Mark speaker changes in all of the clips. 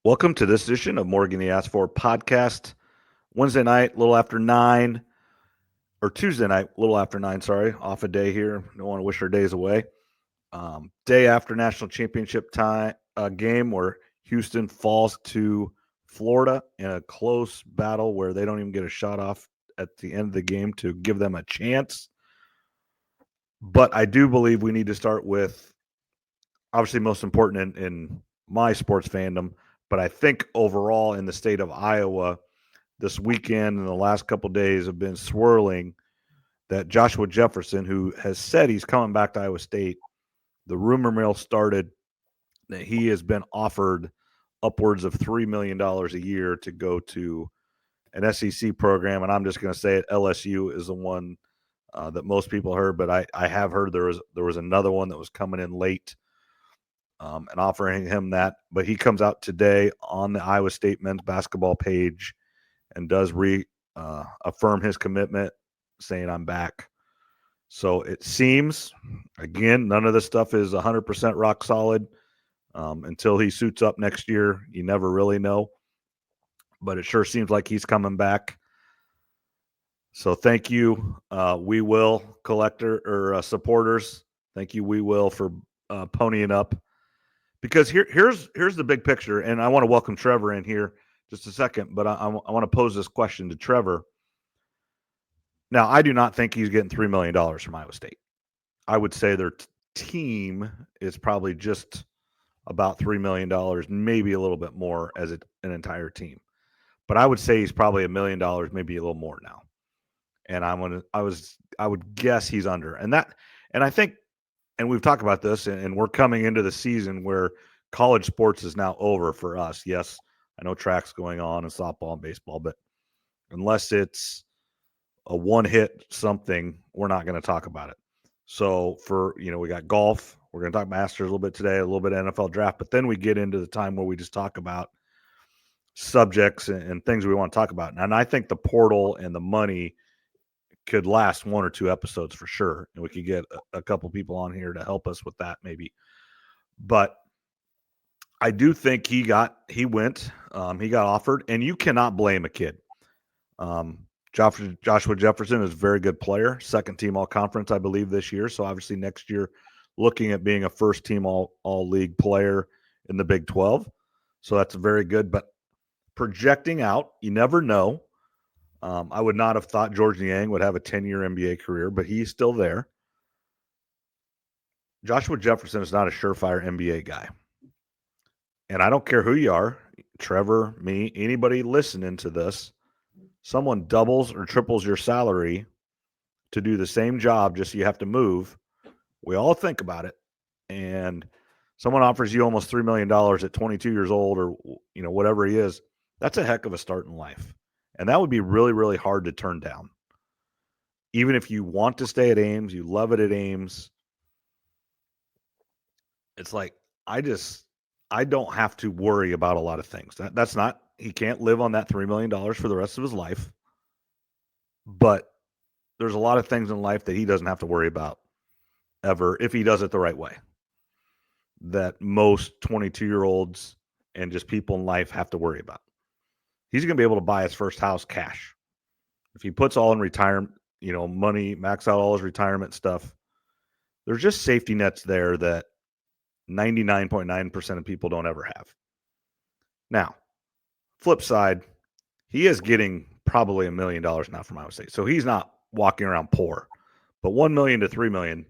Speaker 1: Welcome to this edition of Morgan the Asked For podcast. Wednesday night, a little after 9, or Tuesday night, a little after 9, sorry. Off a day here. Don't want to wish our days away. Day after national championship time game where Houston falls to Florida in a close battle where they don't even get a shot off at the end of the game to give them a chance. But I do believe we need to start with, obviously most important in my sports fandom, but I think overall in the state of Iowa, this weekend and the last couple of days have been swirling that Joshua Jefferson, who has said he's coming back to Iowa State, the rumor mill started that he has been offered upwards of $3 million a year to go to an SEC program. And I'm just going to say it, LSU is the one that most people heard, but I have heard there was another one that was coming in late and offering him that. But he comes out today on the Iowa State men's basketball page and does affirm his commitment, saying I'm back. So it seems, again, none of this stuff is 100% rock solid until he suits up next year. You never really know. But it sure seems like he's coming back. So thank you, We Will collector or supporters. Thank you, We Will, for ponying up. Because here's the big picture, and I want to welcome Trevor in here just a second, but I want to pose this question to Trevor. Now, I do not think he's getting $3 million from Iowa State. I would say their team is probably just about $3 million, maybe a little bit more as an entire team. But I would say he's probably $1 million, maybe a little more now. And I would guess he's under. And I think, and we've talked about this, and we're coming into the season where college sports is now over for us. Yes, I know track's going on and softball and baseball, but unless it's a one-hit something, we're not going to talk about it. So we got golf. We're going to talk Masters a little bit today, a little bit of NFL draft, but then we get into the time where we just talk about subjects and things we want to talk about. And I think the portal and the money could last 1 or 2 episodes for sure. And we could get a couple people on here to help us with that maybe. But I do think he got offered, and you cannot blame a kid. Joshua Jefferson is a very good player, second team all conference, I believe, this year. So obviously next year, looking at being a first team all league player in the Big 12. So that's very good. But projecting out, you never know. I would not have thought George Niang would have a 10-year NBA career, but he's still there. Joshua Jefferson is not a surefire NBA guy. And I don't care who you are, Trevor, me, anybody listening to this, someone doubles or triples your salary to do the same job, just so you have to move. We all think about it. And someone offers you almost $3 million at 22 years old or whatever he is. That's a heck of a start in life. And that would be really, really hard to turn down. Even if you want to stay at Ames, you love it at Ames. It's like, I don't have to worry about a lot of things. He can't live on that $3 million for the rest of his life. But there's a lot of things in life that he doesn't have to worry about ever if he does it the right way. That most 22-year-olds and just people in life have to worry about. He's going to be able to buy his first house cash. If he puts all in retirement, money, max out all his retirement stuff, there's just safety nets there that 99.9% of people don't ever have. Now, flip side, he is getting probably $1 million now from Iowa State. So he's not walking around poor. But $1 million to $3 million,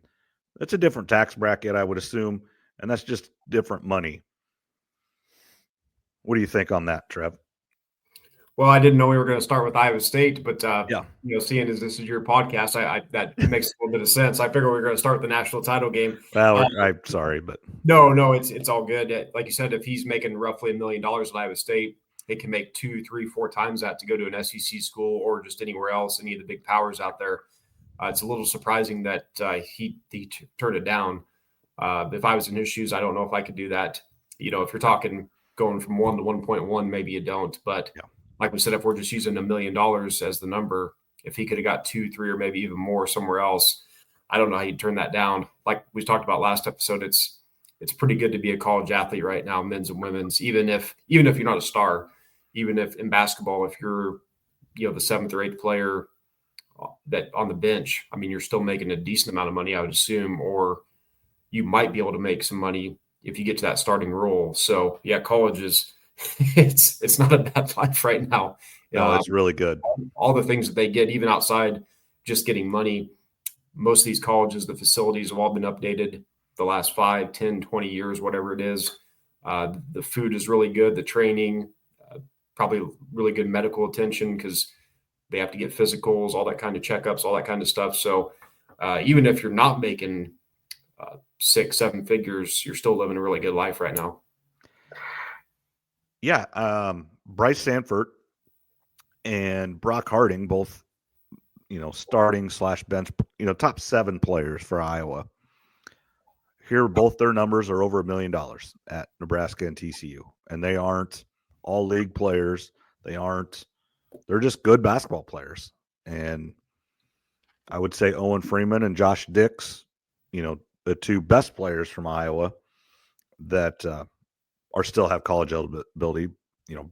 Speaker 1: that's a different tax bracket, I would assume. And that's just different money. What do you think on that, Trev?
Speaker 2: Well, I didn't know we were going to start with Iowa State, but
Speaker 1: yeah,
Speaker 2: seeing as this is your podcast, that makes a little bit of sense. I figured we were going to start the national title game.
Speaker 1: Well, I'm sorry, but
Speaker 2: no, it's all good. Like you said, if he's making roughly $1 million at Iowa State, he can make 2, 3, 4 times that to go to an SEC school or just anywhere else, any of the big powers out there. It's a little surprising that he turned it down. If I was in his shoes, I don't know if I could do that. If you're talking going from 1 to 1.1, maybe you don't, but. Yeah. Like we said, if we're just using $1 million as the number, if he could have got 2, 3, or maybe even more somewhere else, I don't know how you'd turn that down. Like we talked about last episode, it's it's pretty good to be a college athlete right now, men's and women's, even if you're not a star, even if in basketball, if you're, the seventh or eighth player that on the bench, I mean, you're still making a decent amount of money, I would assume, or you might be able to make some money if you get to that starting role. So yeah, college is it's not a bad life right now.
Speaker 1: No, it's really good.
Speaker 2: All the things that they get, even outside just getting money, most of these colleges, the facilities have all been updated the last 5, 10, 20 years, whatever it is. The food is really good. The training, probably really good medical attention because they have to get physicals, all that kind of checkups, all that kind of stuff. So even if you're not making 6, 7 figures, you're still living a really good life right now.
Speaker 1: Yeah. Bryce Sanford and Brock Harding, both, starting / bench, top 7 players for Iowa. Here, both their numbers are over $1 million at Nebraska and TCU, and they aren't all league players. They're just good basketball players. And I would say Owen Freeman and Josh Dix, the 2 best players from Iowa that are still have college eligibility.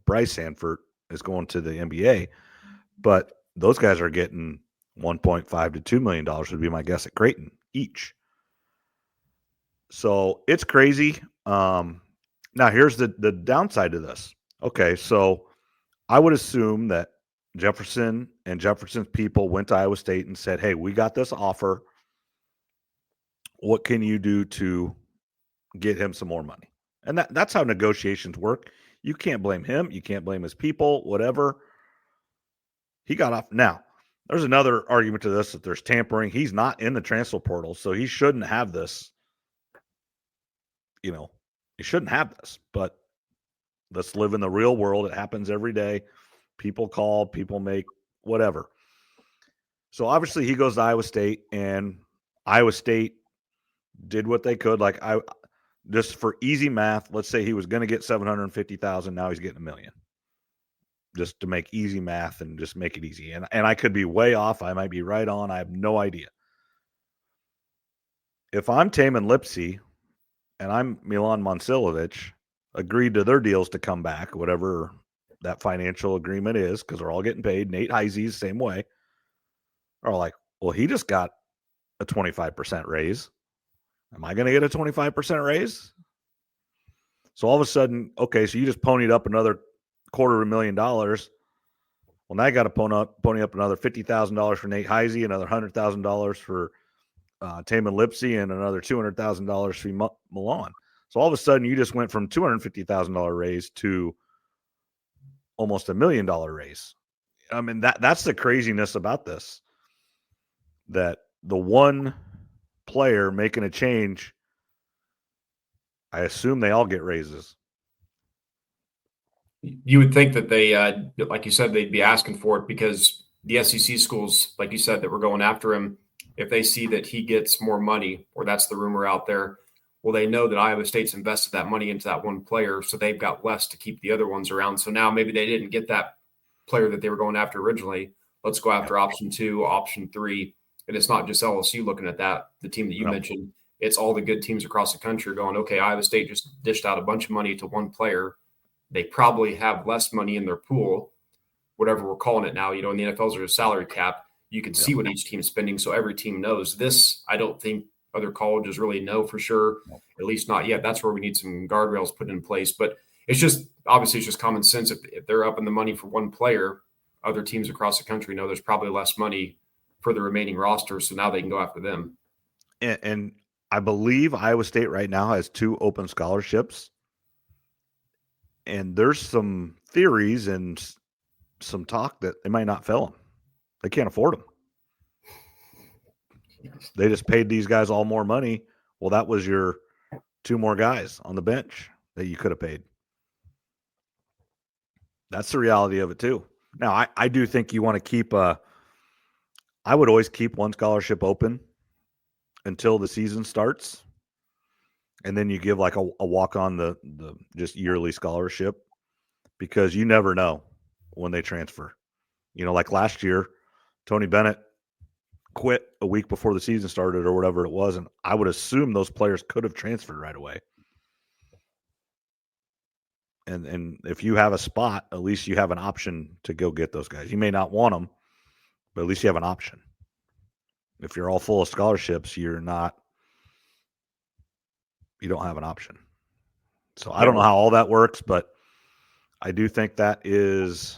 Speaker 1: Bryce Sanford is going to the NBA, but those guys are getting $1.5 to $2 million would be my guess at Creighton each. So it's crazy. Now here's the downside to this. Okay, so I would assume that Jefferson and Jefferson's people went to Iowa State and said, hey, we got this offer. What can you do to get him some more money? And that's how negotiations work. You can't blame him. You can't blame his people, whatever. He got off. Now, there's another argument to this that there's tampering. He's not in the transfer portal, so he shouldn't have this. He shouldn't have this. But let's live in the real world. It happens every day. People call, people make whatever. So obviously he goes to Iowa State, and Iowa State did what they could. Like, just for easy math, let's say he was going to get $750,000. Now he's getting $1 million. Just to make easy math and just make it easy. And I could be way off. I might be right on. I have no idea. If I'm Taman Lipsey and I'm Milan Monsilovic, agreed to their deals to come back, whatever that financial agreement is, because they're all getting paid. Nate Heisey's same way. Are like, well, he just got a 25% raise. Am I going to get a 25% raise? So all of a sudden, okay, so you just ponied up another $250,000. Well, now I got to pony up another $50,000 for Nate Heisey, another $100,000 for Taman Lipsey, and another $200,000 for Milan. So all of a sudden, you just went from $250,000 raise to almost $1 million raise. I mean, that's the craziness about this. That the one player making a change, I assume they all get raises.
Speaker 2: You would think that they, like you said, they'd be asking for it because the SEC schools, like you said, that were going after him, if they see that he gets more money, or that's the rumor out there, well, they know that Iowa State's invested that money into that one player, so they've got less to keep the other ones around. So now maybe they didn't get that player that they were going after originally. Let's go after option 2, option 3. And it's not just LSU looking at that, the team that you mentioned. It's all the good teams across the country going, okay, Iowa State just dished out a bunch of money to one player. They probably have less money in their pool, whatever we're calling it now. In the NFL's there's a salary cap. You can see what each team's spending, so every team knows. This, I don't think other colleges really know for sure, at least not yet. That's where we need some guardrails put in place. But it's just, obviously, it's just common sense. If they're up in the money for one player, other teams across the country know there's probably less money for the remaining roster, so now they can go after them.
Speaker 1: And I believe Iowa State right now has 2 open scholarships. And there's some theories and some talk that they might not fill them. They can't afford them. They just paid these guys all more money. Well, that was your 2 more guys on the bench that you could have paid. That's the reality of it too. Now, I do think you want to keep I would always keep one scholarship open until the season starts. And then you give like a walk on the just yearly scholarship, because you never know when they transfer. Like last year, Tony Bennett quit a week before the season started or whatever it was. And I would assume those players could have transferred right away. And if you have a spot, at least you have an option to go get those guys. You may not want them, but at least you have an option. If you're all full of scholarships, you don't have an option. So I don't know how all that works, but I do think that is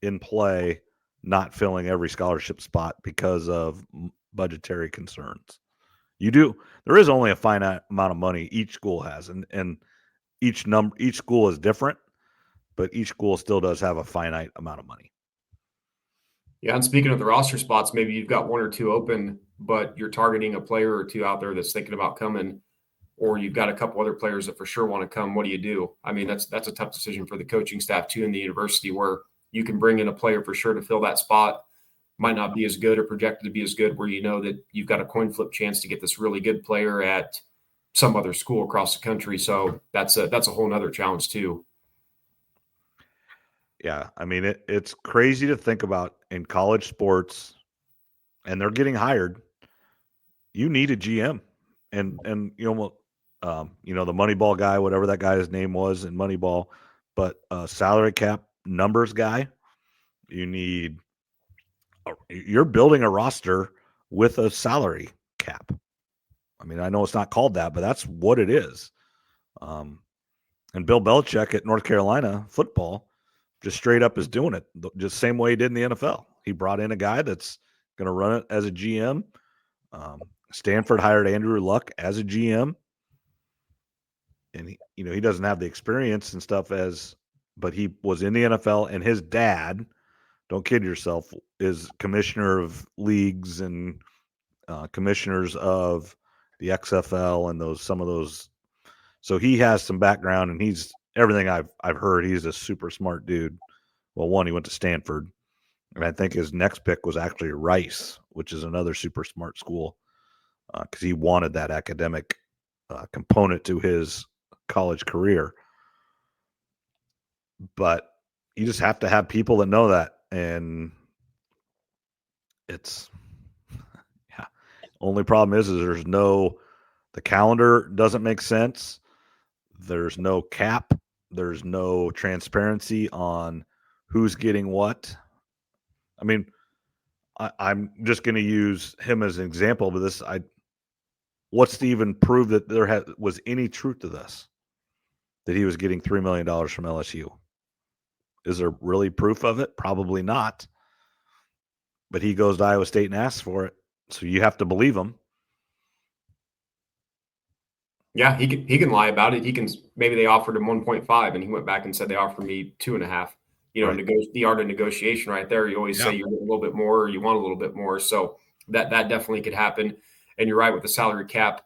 Speaker 1: in play, not filling every scholarship spot because of budgetary concerns. There is only a finite amount of money each school has, and each school is different, but each school still does have a finite amount of money.
Speaker 2: Yeah, and speaking of the roster spots, maybe you've got one or two open, but you're targeting a player or two out there that's thinking about coming, or you've got a couple other players that for sure want to come. What do you do? I mean, that's a tough decision for the coaching staff too in the university, where you can bring in a player for sure to fill that spot. Might not be as good or projected to be as good, where you know that you've got a coin flip chance to get this really good player at some other school across the country. So that's a whole nother challenge too.
Speaker 1: Yeah, I mean it's crazy to think about in college sports, and they're getting hired. You need a GM, and the Moneyball guy, whatever that guy's name was in Moneyball, but salary cap numbers guy. You're building a roster with a salary cap. I mean, I know it's not called that, but that's what it is. And Bill Belichick at North Carolina football just straight up is doing it just same way he did in the NFL. He brought in a guy that's going to run it as a GM. Stanford hired Andrew Luck as a GM, and he doesn't have the experience and stuff but he was in the NFL, and his dad, don't kid yourself, is commissioner of leagues and commissioners of the XFL and some of those. So he has some background, and he's everything I've heard. He's a super smart dude. Well, one, he went to Stanford, and I think his next pick was actually Rice, which is another super smart school, because he wanted that academic component to his college career. But you just have to have people that know that, and it's only problem is the calendar doesn't make sense. There's no cap. There's no transparency on who's getting what. I mean, I'm just going to use him as an example, but what's to even prove that there was any truth to this, that he was getting $3 million from LSU? Is there really proof of it? Probably not. But he goes to Iowa State and asks for it, so you have to believe him.
Speaker 2: Yeah, he can lie about it. Maybe they offered him 1.5, and he went back and said they offered me 2.5. Right. The art of negotiation right there. You always say you want a little bit more, or you want a little bit more. So that definitely could happen. And you're right with the salary cap.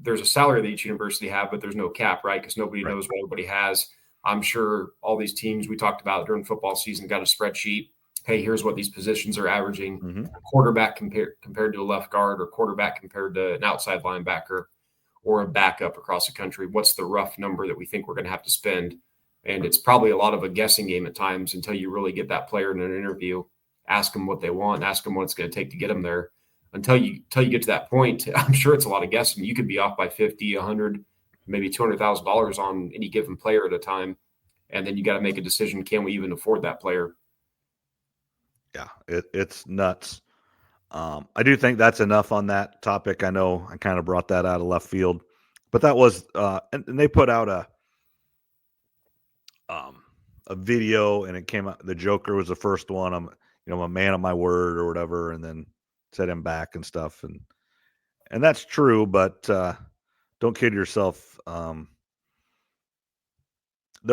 Speaker 2: There's a salary that each university have, but there's no cap, right? Because nobody knows what everybody has. I'm sure all these teams we talked about during football season got a spreadsheet. Hey, here's what these positions are averaging. Mm-hmm. Quarterback compared to a left guard, or quarterback compared to an outside linebacker, or a backup across the country. What's the rough number that we think we're going to have to spend? And it's probably a lot of a guessing game at times until you really get that player in an interview, ask them what they want, ask them what it's going to take to get them there. Until you get to that point, I'm sure it's a lot of guessing. You could be off by 50, 100, maybe $200,000 on any given player at a time. And then you got to make a decision. Can we even afford that player?
Speaker 1: Yeah, it's nuts. I do think that's enough on that topic. I know I kind of brought that out of left field, but that was, and they put out a video, and it came out. The Joker was the first one. I'm a man of my word or whatever, and then set him back and stuff, and that's true. But don't kid yourself. There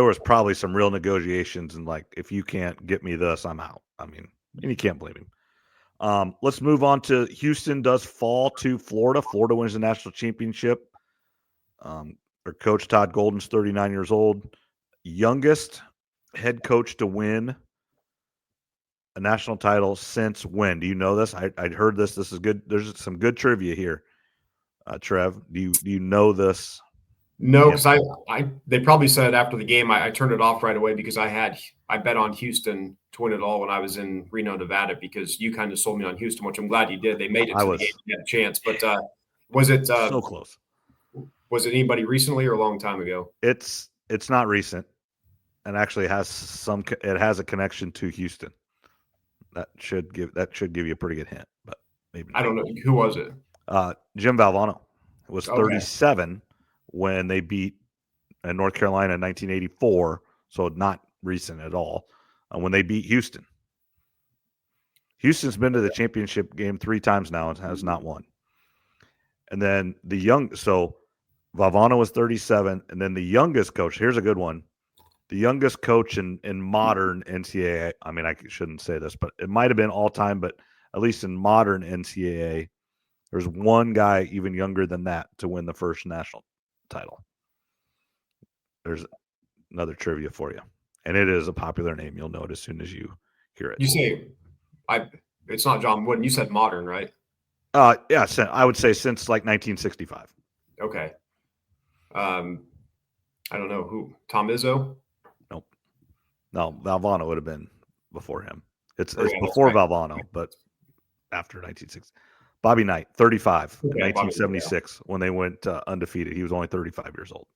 Speaker 1: was probably some real negotiations, and like, if you can't get me this, I'm out. I mean, and you can't blame him. Let's move on to Houston does fall to Florida. Florida wins the national championship. Their coach, Todd Golden's 39 years old. Youngest head coach to win a national title since when? Do you know this? I'd heard this. This is good. There's some good trivia here. Trev, do you know this?
Speaker 2: No, because they probably said it after the game. I turned it off right away because I bet on Houston to win it all when I was in Reno, Nevada, because you kind of sold me on Houston, which I'm glad you did. They made it to the game, you had a chance. But was it
Speaker 1: so close?
Speaker 2: Was it anybody recently or a long time ago?
Speaker 1: It's not recent. and actually it has a connection to Houston. That should give you a pretty good hint, but maybe not.
Speaker 2: I don't know. Who was it?
Speaker 1: Jim Valvano was
Speaker 2: Okay.
Speaker 1: 37 when they beat North Carolina in 1984, so not recent at all, when they beat Houston. Houston's been to the championship game 3 times now and has not won. And then so Valvano was 37, and then the youngest coach, here's a good one. The youngest coach in modern NCAA, I mean, I shouldn't say this, but it might have been all time, but at least in modern NCAA, there's one guy even younger than that to win the first national title. There's another trivia for you. And it is a popular name. You'll know it as soon as you hear it.
Speaker 2: You say it's not John Wooden. You said modern, right?
Speaker 1: Yeah, I would say since like 1965.
Speaker 2: Okay. I don't know who. Tom Izzo?
Speaker 1: Nope. No, Valvano would have been before him. It's
Speaker 2: yeah,
Speaker 1: before
Speaker 2: right.
Speaker 1: Valvano, but after 1960. Bobby Knight, 35 in
Speaker 2: Okay,
Speaker 1: 1976 when they went undefeated. He was only 35 years old.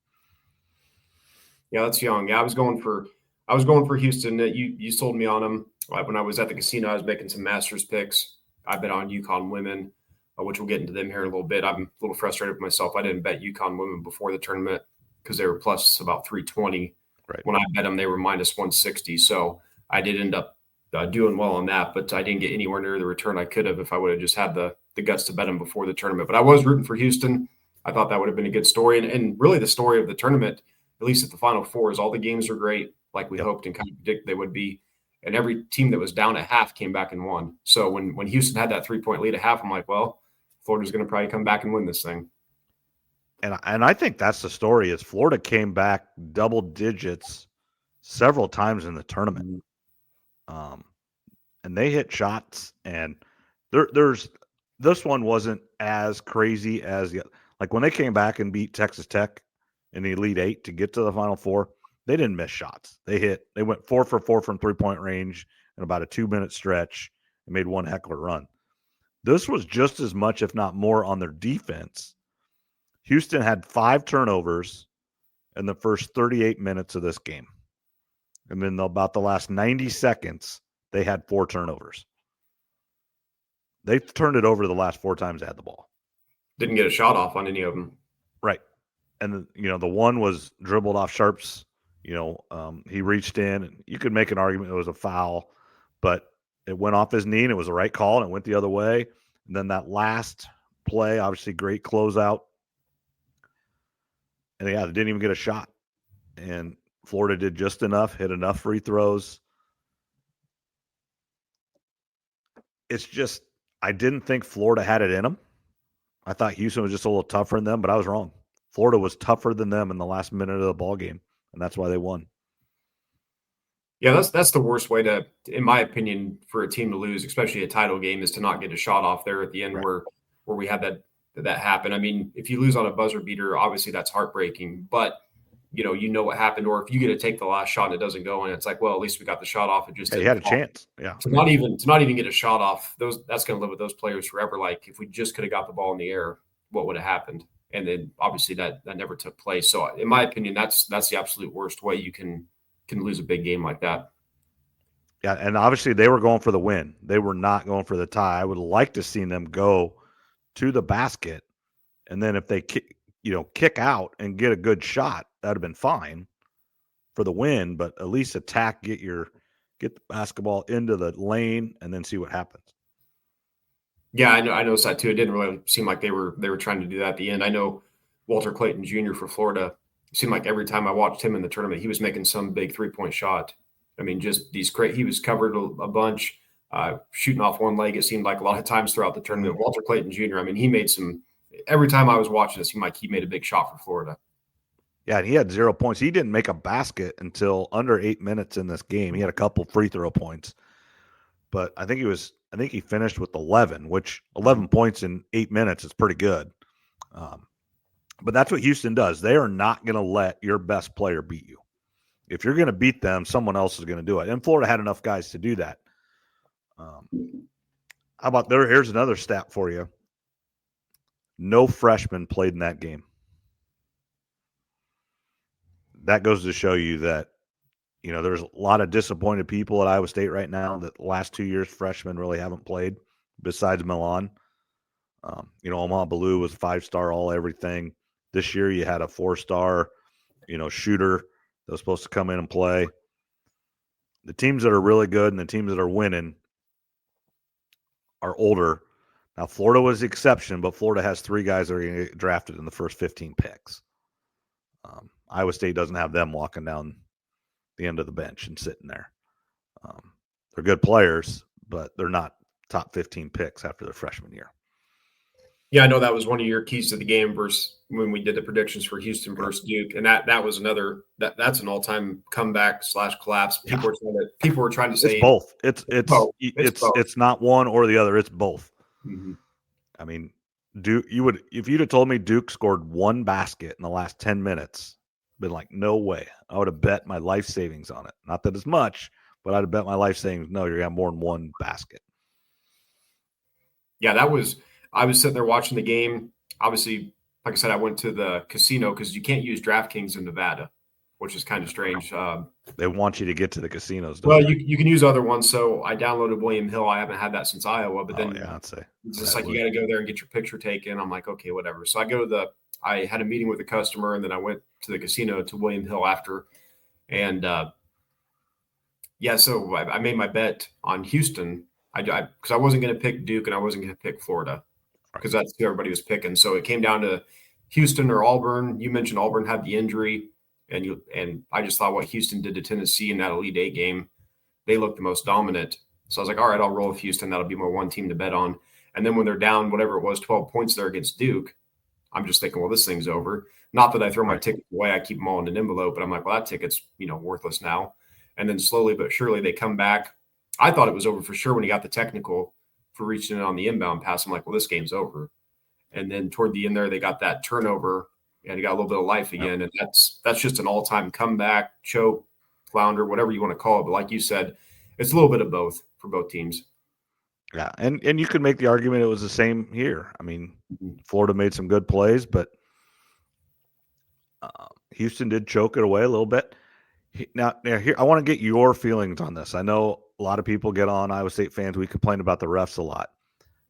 Speaker 2: Yeah, that's young. Yeah, I was going for Houston. You sold me on them. When I was at the casino, I was making some Masters picks. I bet on UConn women, which we'll get into them here in a little bit. I'm a little frustrated with myself. I didn't bet UConn women before the tournament because they were plus about 320.
Speaker 1: Right.
Speaker 2: When I bet them, they were minus 160. So I did end up doing well on that, but I didn't get anywhere near the return I could have if I would have just had the guts to bet them before the tournament. But I was rooting for Houston. I thought that would have been a good story. And really the story of the tournament, at least at the Final Four, is all the games are great, like we hoped and kind of predicted they would be. And every team that was down at half came back and won. So when Houston had that 3-point lead at half, I'm like, well, Florida's going to probably come back and win this thing.
Speaker 1: And I think that's the story is Florida came back double digits several times in the tournament. And they hit shots, and there's this one wasn't as crazy as like when they came back and beat Texas Tech in the Elite Eight to get to the Final Four. They didn't miss shots. They went 4 for 4 from 3-point range in about a 2-minute stretch and made one heckler run. This was just as much, if not more, on their defense. Houston had 5 turnovers in the first 38 minutes of this game. And then about the last 90 seconds, they had 4 turnovers. They turned it over the last 4 times they had the ball.
Speaker 2: Didn't get a shot off on any of them.
Speaker 1: Right. And, the one was dribbled off Sharp's. He reached in, and you could make an argument it was a foul, but it went off his knee, and it was the right call, and it went the other way. And then that last play, obviously great closeout. And, they didn't even get a shot. And Florida did just enough, hit enough free throws. It's just I didn't think Florida had it in them. I thought Houston was just a little tougher than them, but I was wrong. Florida was tougher than them in the last minute of the ball game, and that's why they won.
Speaker 2: Yeah, that's the worst way to, in my opinion, for a team to lose, especially a title game, is to not get a shot off there at the end, right, where we had that happen. I mean, if you lose on a buzzer beater, obviously that's heartbreaking, but you know what happened. Or if you get to take the last shot and it doesn't go in, it's like, well, at least we got the shot off. It just
Speaker 1: he had a chance. Yeah.
Speaker 2: To not even get a shot off, that's going to live with those players forever. Like if we just could have got the ball in the air, what would have happened? And then obviously that never took place. So in my opinion, that's the absolute worst way you can lose a big game like that.
Speaker 1: Yeah, and obviously they were going for the win. They were not going for the tie. I would like to see them go to the basket, and then if they kick out and get a good shot, that'd have been fine for the win. But at least attack, get the basketball into the lane, and then see what happens.
Speaker 2: Yeah, I noticed that too. It didn't really seem like they were trying to do that at the end. I know Walter Clayton Jr. for Florida. It seemed like every time I watched him in the tournament, he was making some big 3-point shot. I mean, just these great. He was covered a bunch, shooting off one leg. It seemed like a lot of times throughout the tournament. Walter Clayton Jr. I mean, he made some. Every time I was watching, it seemed like he made a big shot for Florida.
Speaker 1: Yeah, and he had 0 points. He didn't make a basket until under 8 minutes in this game. He had a couple free throw points, but I think he finished with 11, which 11 points in 8 minutes is pretty good. But that's what Houston does. They are not going to let your best player beat you. If you're going to beat them, someone else is going to do it. And Florida had enough guys to do that. How about there? Here's another stat for you. No freshmen played in that game. That goes to show you that, There's a lot of disappointed people at Iowa State right now that the last 2 years freshmen really haven't played besides Milan. Omaha Blue was 5-star all everything. This year you had a 4-star, shooter that was supposed to come in and play. The teams that are really good and the teams that are winning are older. Now, Florida was the exception, but Florida has 3 guys that are going to get drafted in the first 15 picks. Iowa State doesn't have them walking down the end of the bench and sitting there. They're good players, but they're not top 15 picks after their freshman year.
Speaker 2: Yeah, I know that was one of your keys to the game versus when we did the predictions for Houston versus Duke, and that was another that's an all-time comeback / collapse. People were trying to say
Speaker 1: it's both.
Speaker 2: both.
Speaker 1: It's not one or the other. It's both.
Speaker 2: Mm-hmm.
Speaker 1: I mean, Duke. If you'd have told me Duke scored 1 basket in the last 10 minutes, been like, no way. I would have bet my life savings on it. Not that it's much, but I'd have bet my life savings. No, you're gonna have more than 1 basket.
Speaker 2: Yeah, I was sitting there watching the game. Obviously, like I said, I went to the casino because you can't use DraftKings in Nevada, which is kind of strange.
Speaker 1: They want you to get to the casinos.
Speaker 2: Well, you can use other ones. So I downloaded William Hill. I haven't had that since Iowa, but then
Speaker 1: I'd say
Speaker 2: it's just like you got to go there and get your picture taken. I'm like, okay, whatever. So I had a meeting with a customer, and then I went to the casino to William Hill after. And so I made my bet on Houston. Because I wasn't going to pick Duke and I wasn't going to pick Florida because that's who everybody was picking. So it came down to Houston or Auburn. You mentioned Auburn had the injury, and I just thought what Houston did to Tennessee in that Elite Eight game, they looked the most dominant. So I was like, all right, I'll roll with Houston. That'll be my one team to bet on. And then when they're down, whatever it was, 12 points there against Duke, I'm just thinking, well, this thing's over. Not that I throw my tickets away. I keep them all in an envelope, but I'm like, well, that ticket's, worthless now. And then slowly but surely they come back. I thought it was over for sure when he got the technical for reaching in on the inbound pass. I'm like, well, this game's over. And then toward the end there, they got that turnover and he got a little bit of life again. And that's just an all-time comeback, choke, flounder, whatever you want to call it. But like you said, it's a little bit of both for both teams.
Speaker 1: Yeah, and you could make the argument it was the same here. I mean, Florida made some good plays, but Houston did choke it away a little bit. Now here, I want to get your feelings on this. I know a lot of people get on Iowa State fans. We complain about the refs a lot.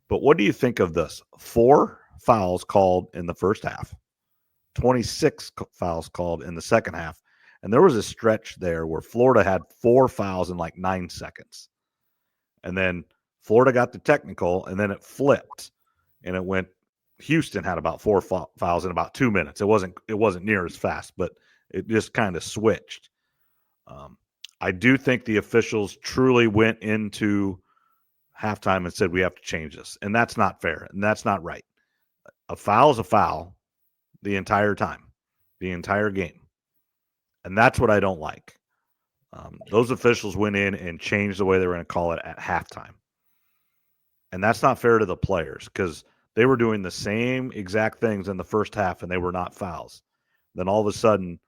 Speaker 1: But what do you think of this? 4 fouls called in the first half, 26 fouls called in the second half. And there was a stretch there where Florida had 4 fouls in like 9 seconds. And then Florida got the technical, and then it flipped. And it went Houston had about 4 fouls in about 2 minutes. It wasn't near as fast, but it just kind of switched. I do think the officials truly went into halftime and said, we have to change this. And that's not fair. And that's not right. A foul is a foul the entire time, the entire game. And that's what I don't like. Those officials went in and changed the way they were going to call it at halftime. And that's not fair to the players because they were doing the same exact things in the first half and they were not fouls. Then all of a sudden,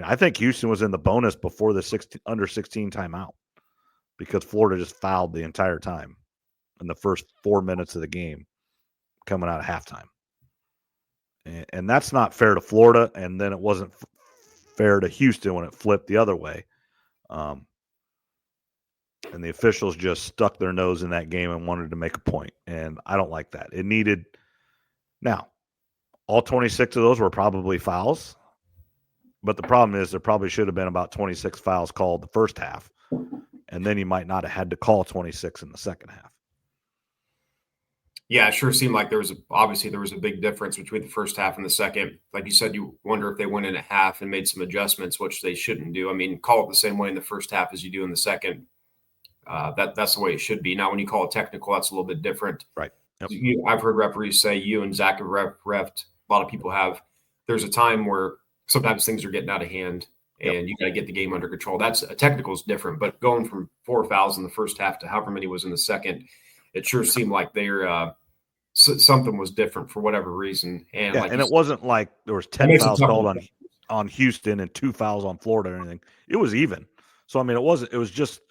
Speaker 1: I think Houston was in the bonus before the under 16 timeout because Florida just fouled the entire time in the first 4 minutes of the game coming out of halftime. And that's not fair to Florida, and then it wasn't fair to Houston when it flipped the other way. And the officials just stuck their nose in that game and wanted to make a point, and I don't like that. It needed – now, all 26 of those were probably fouls. But the problem is there probably should have been about 26 fouls called the first half, and then you might not have had to call 26 in the second half.
Speaker 2: Yeah, it sure seemed like there was a big difference between the first half and the second. Like you said, you wonder if they went in at half and made some adjustments, which they shouldn't do. Call it the same way in the first half as you do in the second. That's the way it should be. Now, when you call it technical, that's a little bit different.
Speaker 1: Right. Yep.
Speaker 2: I've heard referees say, you and Zach have refed, a lot of people have. There's a time where sometimes things are getting out of hand and you got to get the game under control. That's a technical is different, but going from 4 fouls in the first half to however many was in the second, it sure seemed like something was different for whatever reason. And
Speaker 1: it wasn't like there was 10 fouls called on Houston and 2 fouls on Florida or anything. It was even. So, it was just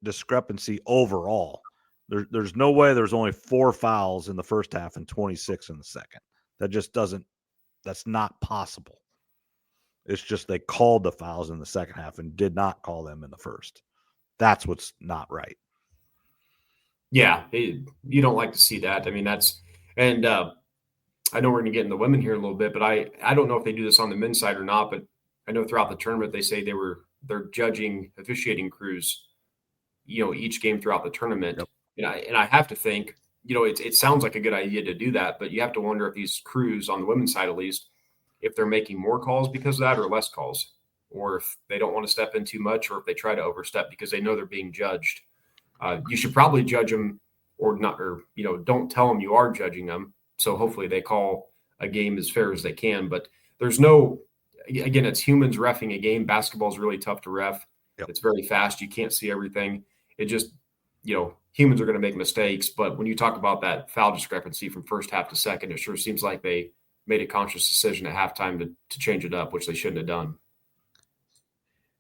Speaker 1: discrepancy overall. There's no way there's only 4 fouls in the first half and 26 in the second. That just doesn't, that's not possible. It's just they called the fouls in the second half and did not call them in the first. That's what's not right.
Speaker 2: Yeah, you don't like to see that. I mean, and I know we're going to get in the women here in a little bit, but I don't know if they do this on the men's side or not, but I know throughout the tournament they say they're judging officiating crews, each game throughout the tournament. Yep. And I have to think, it sounds like a good idea to do that, but you have to wonder if these crews on the women's side, at least, if they're making more calls because of that or less calls, or if they don't want to step in too much, or if they try to overstep because they know they're being judged. You should probably judge them or not, or, don't tell them you are judging them. So hopefully they call a game as fair as they can, but there's again, it's humans reffing a game. Basketball is really tough to ref. Yep. It's very fast. You can't see everything. It just, humans are going to make mistakes. But when you talk about that foul discrepancy from first half to second, it sure seems like they made a conscious decision at halftime to change it up, which they shouldn't have done.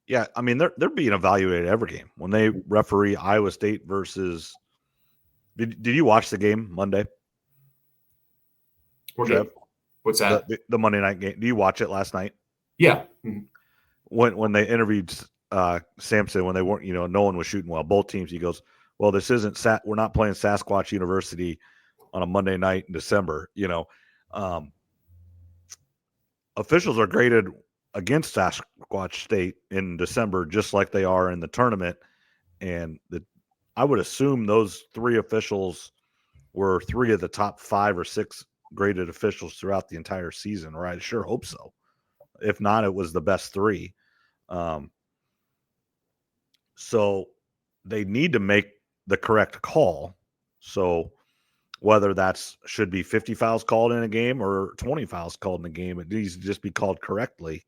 Speaker 1: Yeah, I mean, they're being evaluated every game. When they referee Iowa State versus did you watch the game Monday?
Speaker 2: Okay. What's that?
Speaker 1: The Monday night game. Do you watch it last night?
Speaker 2: Yeah. Mm-hmm.
Speaker 1: When they interviewed Sampson, when they weren't, no one was shooting well, both teams, he goes, well, this isn't we're not playing Sasquatch University on a Monday night in December. Officials are graded against Sasquatch State in December, just like they are in the tournament. And I would assume those three officials were three of the top 5 or 6 graded officials throughout the entire season, or I sure hope so. If not, it was the best 3. So they need to make the correct call. So whether that's should be 50 fouls called in a game or 20 fouls called in a game, it needs to just be called correctly.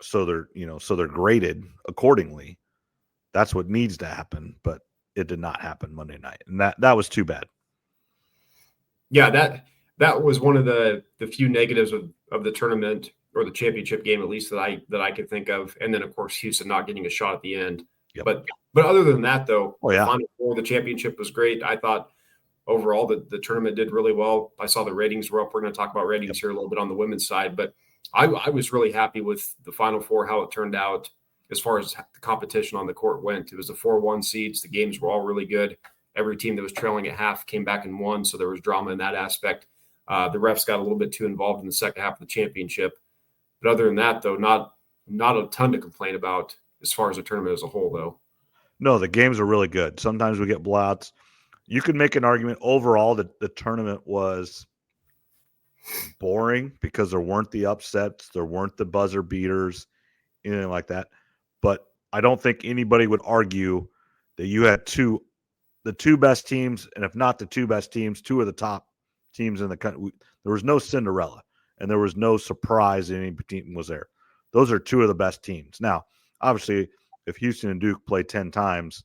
Speaker 1: So they're graded accordingly. That's what needs to happen, but it did not happen Monday night, and that was too bad.
Speaker 2: Yeah, that was one of the few negatives of the tournament or the championship game, at least that I could think of. And then of course Houston not getting a shot at the end. Yep. But other than that, though, the Final Four, the championship was great. I thought overall the tournament did really well. I saw the ratings were up. We're going to talk about ratings here a little bit on the women's side, but I was really happy with the Final Four, how it turned out as far as the competition on the court went. It was the 4-1 seeds. The games were all really good. Every team that was trailing at half came back and won, so there was drama in that aspect. The refs got a little bit too involved in the second half of the championship. But other than that, though, not a ton to complain about as far as the tournament as a whole, though.
Speaker 1: No, the games are really good. Sometimes we get blowouts. You could make an argument overall that the tournament was boring because there weren't the upsets, there weren't the buzzer beaters, anything like that. But I don't think anybody would argue that you had the two best teams, and if not the 2 best teams, 2 of the top teams in the country. There was no Cinderella, and there was no surprise any team was there. Those are 2 of the best teams. Now, obviously, if Houston and Duke play 10 times,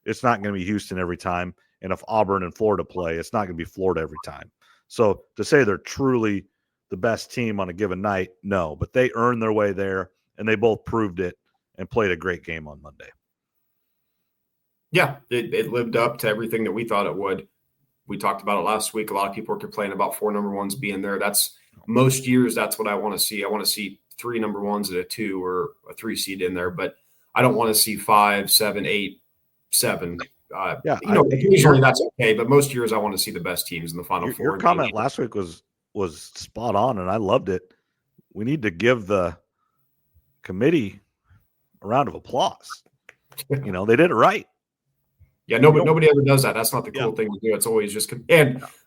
Speaker 1: it's not going to be Houston every time. And if Auburn and Florida play, it's not going to be Florida every time. So to say they're truly the best team on a given night, no. But they earned their way there, and they both proved it and played a great game on Monday.
Speaker 2: Yeah, it lived up to everything that we thought it would. We talked about it last week. A lot of people were complaining about 4 number 1s being there. That's most years. That's what I want to see. I want to see 3 number 1s and a 2 or a 3 seed in there, but I don't want to see 5, 7, 8, 7. Occasionally that's okay, but most years I want to see the best teams in the Final Four.
Speaker 1: Your comment last week was spot on, and I loved it. We need to give the committee a round of applause. They did it right.
Speaker 2: Yeah, nobody ever does that. That's not the cool thing to do. It's always just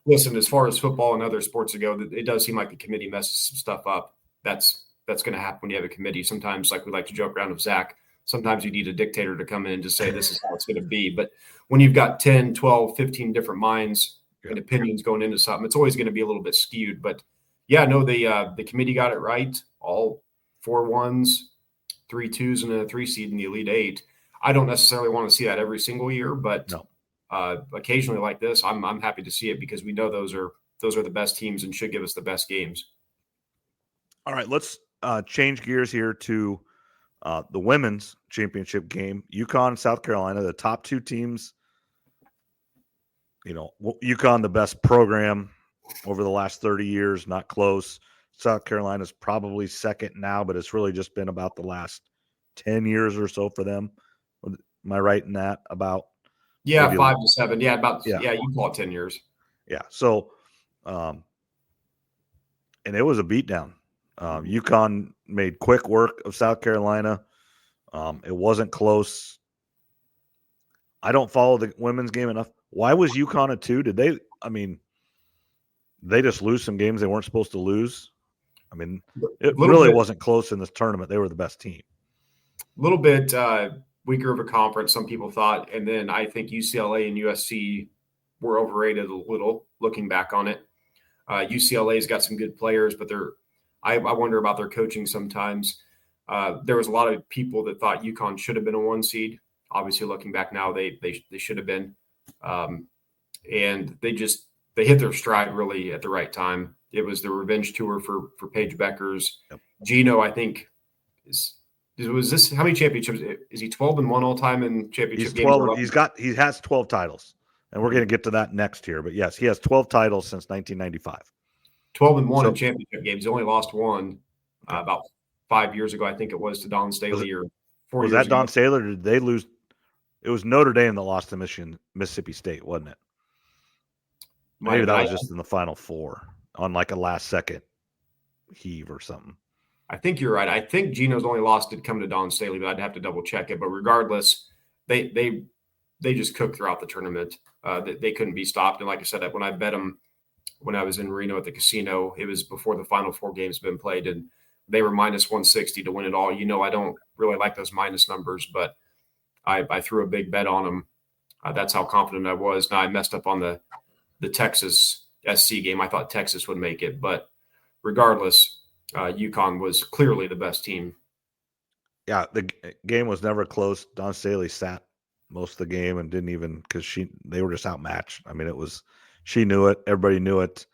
Speaker 2: listen, as far as football and other sports go, it does seem like the committee messes some stuff up. That's going to happen when you have a committee. Sometimes, like we like to joke around with Zach, sometimes you need a dictator to come in and just say this is how it's going to be. But when you've got 10, 12, 15 different minds and opinions going into something, it's always going to be a little bit skewed. But yeah, no, the committee got it right. All 4 1s, 3 2s, and a 3 seed in the Elite 8. I don't necessarily want to see that every single year, but occasionally like this, I'm happy to see it because we know those are the best teams and should give us the best games.
Speaker 1: All right, let's change gears here to the women's championship game. UConn, South Carolina, the top 2 teams. UConn, the best program over the last 30 years, not close. South Carolina's probably second now, but it's really just been about the last 10 years or so for them. Am I right in that? About
Speaker 2: Yeah, 5 to 7. Yeah,
Speaker 1: Yeah.
Speaker 2: you call it 10 years.
Speaker 1: Yeah. So, and it was a beatdown. UConn made quick work of South Carolina. It wasn't close. I don't follow the women's game enough. Why was UConn a 2? Did they? I mean, they just lose some games they weren't supposed to lose. I mean, it really wasn't close in this tournament. They were the best team.
Speaker 2: A little bit weaker of a conference, some people thought. And then I think UCLA and USC were overrated a little, looking back on it. UCLA's got some good players, but I wonder about their coaching sometimes. There was a lot of people that thought UConn should have been a 1 seed. Obviously, looking back now, they should have been. And they hit their stride really at the right time. It was the revenge tour for Paige Beckers.
Speaker 1: Yep.
Speaker 2: Gino, I think, was this how many championships? Is he 12-1 all time in championship games?
Speaker 1: 12. He has 12 titles, and we're going to get to that next year. But yes, he has 12 titles since 1995.
Speaker 2: 12-1 in championship games. He only lost one about 5 years ago, I think it was, to Don Staley, or 4 years ago.
Speaker 1: Was that Don Staley, or did they lose? It was Notre Dame that lost to Mississippi State, wasn't it? Maybe that was just in the Final Four on like a last-second heave or something.
Speaker 2: I think you're right. I think Gino's only lost to come to Don Staley, but I'd have to double-check it. But regardless, they just cooked throughout the tournament. They couldn't be stopped. And like I said, when I bet them when I was in Reno at the casino, it was before the Final Four games had been played, and they were minus 160 to win it all. I don't really like those minus numbers, but I threw a big bet on them. That's how confident I was. Now I messed up on the Texas SC game. I thought Texas would make it, but regardless, UConn was clearly the best team.
Speaker 1: Yeah, the game was never close. Don Staley sat most of the game and didn't even, because they were just outmatched. I mean, she knew it. Everybody knew it.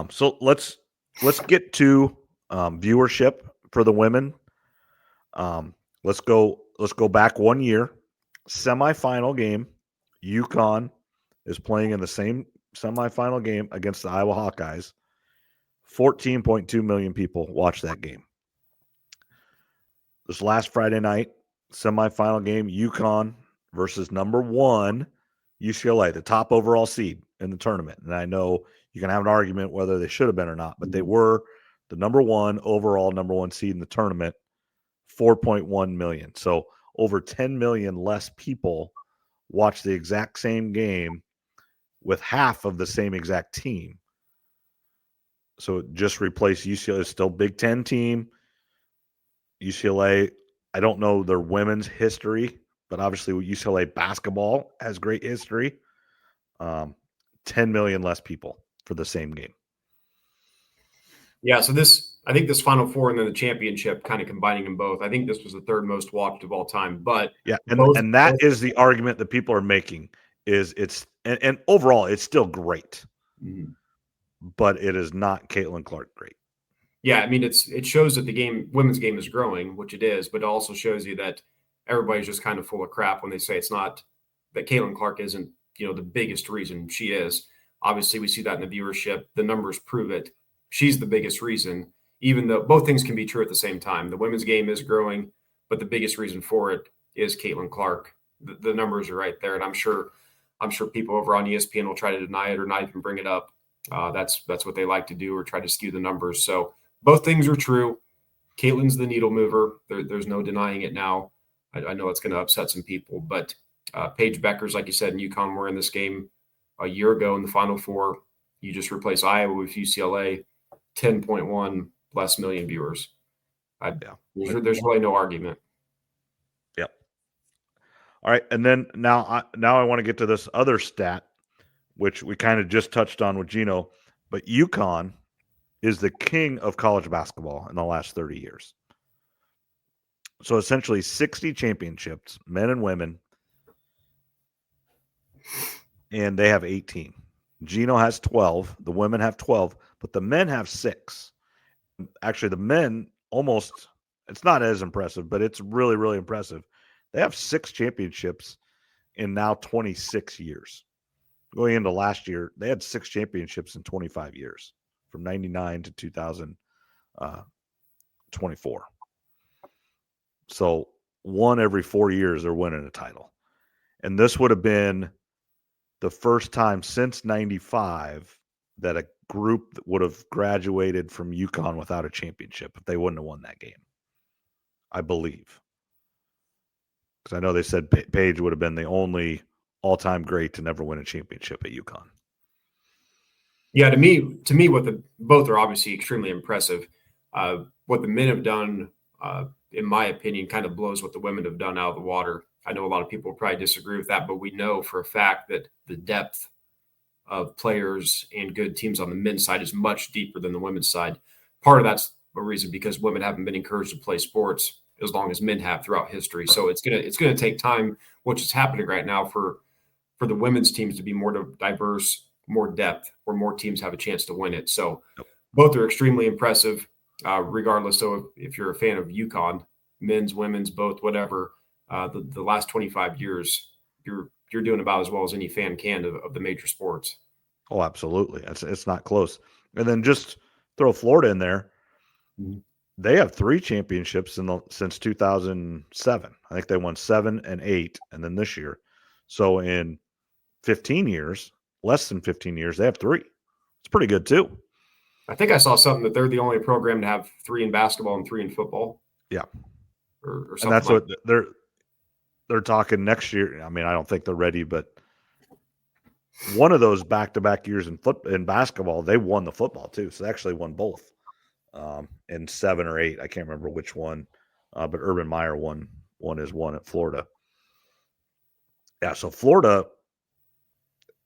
Speaker 1: So let's get to viewership for the women. Let's go back 1 year. Semifinal game. UConn is playing in the same semifinal game against the Iowa Hawkeyes. 14.2 million people watched that game. This last Friday night, semifinal game, UConn versus number 1 UCLA, the top overall seed in the tournament. And I know you can have an argument whether they should have been or not, but they were the number 1 overall, number 1 seed in the tournament, 4.1 million. So over 10 million less people watched the exact same game with half of the same exact team. So it just replaced UCLA. It's still Big Ten team. UCLA, I don't know their women's history, but obviously UCLA basketball has great history. 10 million less people for the same game.
Speaker 2: Yeah, so I think this Final Four and then the championship, kind of combining them both, I think this was the third most watched of all time. But
Speaker 1: yeah, and that is the argument that people are making, is and overall it's still great, but it is not Caitlin Clark great.
Speaker 2: Yeah, I mean, it shows that the women's game is growing, which it is, but it also shows you that everybody's just kind of full of crap when they say it's not, that Caitlin Clark isn't, the biggest reason. She is. Obviously, we see that in the viewership. The numbers prove it. She's the biggest reason, even though both things can be true at the same time. The women's game is growing, but the biggest reason for it is Caitlin Clark. The numbers are right there, and I'm sure people over on ESPN will try to deny it or not even bring it up. That's what they like to do, or try to skew the numbers. So both things are true. Caitlin's the needle mover. There's no denying it now. I know it's going to upset some people, but Paige Beckers, like you said, and UConn were in this game a year ago in the Final Four. You just replace Iowa with UCLA, 10.1 less million viewers. There's really no argument.
Speaker 1: Yep. All right, and then now I want to get to this other stat, which we kind of just touched on with Gino, but UConn is the king of college basketball in the last 30 years. So essentially 60 championships, men and women, and they have 18. Gino has 12. The women have 12, but the men have 6. Actually, the men almost, it's not as impressive, but it's really, really impressive. They have 6 championships in now 26 years. Going into last year, they had 6 championships in 25 years from 99 to 2024. So one every 4 years they're winning a title. And this would have been the first time since 95 that a group would have graduated from UConn without a championship if they wouldn't have won that game, I believe. Because I know they said Paige would have been the only all-time great to never win a championship at UConn.
Speaker 2: Yeah, to me, both are obviously extremely impressive. What the men have done, in my opinion, kind of blows what the women have done out of the water. I know a lot of people will probably disagree with that, but we know for a fact that the depth of players and good teams on the men's side is much deeper than the women's side. Part of that's a reason because women haven't been encouraged to play sports as long as men have throughout history. So it's gonna take time, which is happening right now, for the women's teams to be more diverse, more depth, where more teams have a chance to win it. So both are extremely impressive, regardless. So if you're a fan of UConn, men's, women's, both, whatever, the last 25 years, you're doing about as well as any fan can of the major sports.
Speaker 1: Oh, absolutely. It's not close. And then just throw Florida in there. Mm-hmm. They have 3 championships since 2007. I think they won 7 and 8, and then this year. So in 15 years, less than 15 years, they have 3. It's pretty good too.
Speaker 2: I think I saw something that they're the only program to have 3 in basketball and 3 in football.
Speaker 1: Yeah.
Speaker 2: Or something.
Speaker 1: And that's what they're talking next year. I mean, I don't think they're ready, but one of those back-to-back years in basketball, they won the football too. So they actually won both in 7 or 8. I can't remember which one, but Urban Meyer won his one at Florida. Yeah, so Florida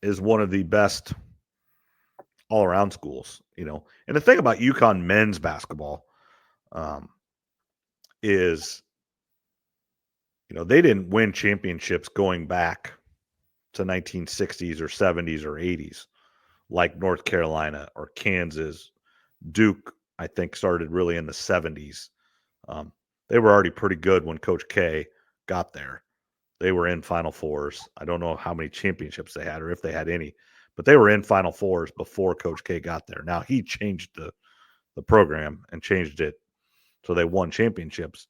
Speaker 1: is one of the best all-around schools, you know. And the thing about UConn men's basketball is, you know, they didn't win championships going back to 1960s or 70s or 80s like North Carolina or Kansas. Duke, I think, started really in the 70s. They were already pretty good when Coach K got there. They were in Final Fours. I don't know how many championships they had or if they had any, but they were in Final Fours before Coach K got there. Now, he changed the program and changed it so they won championships,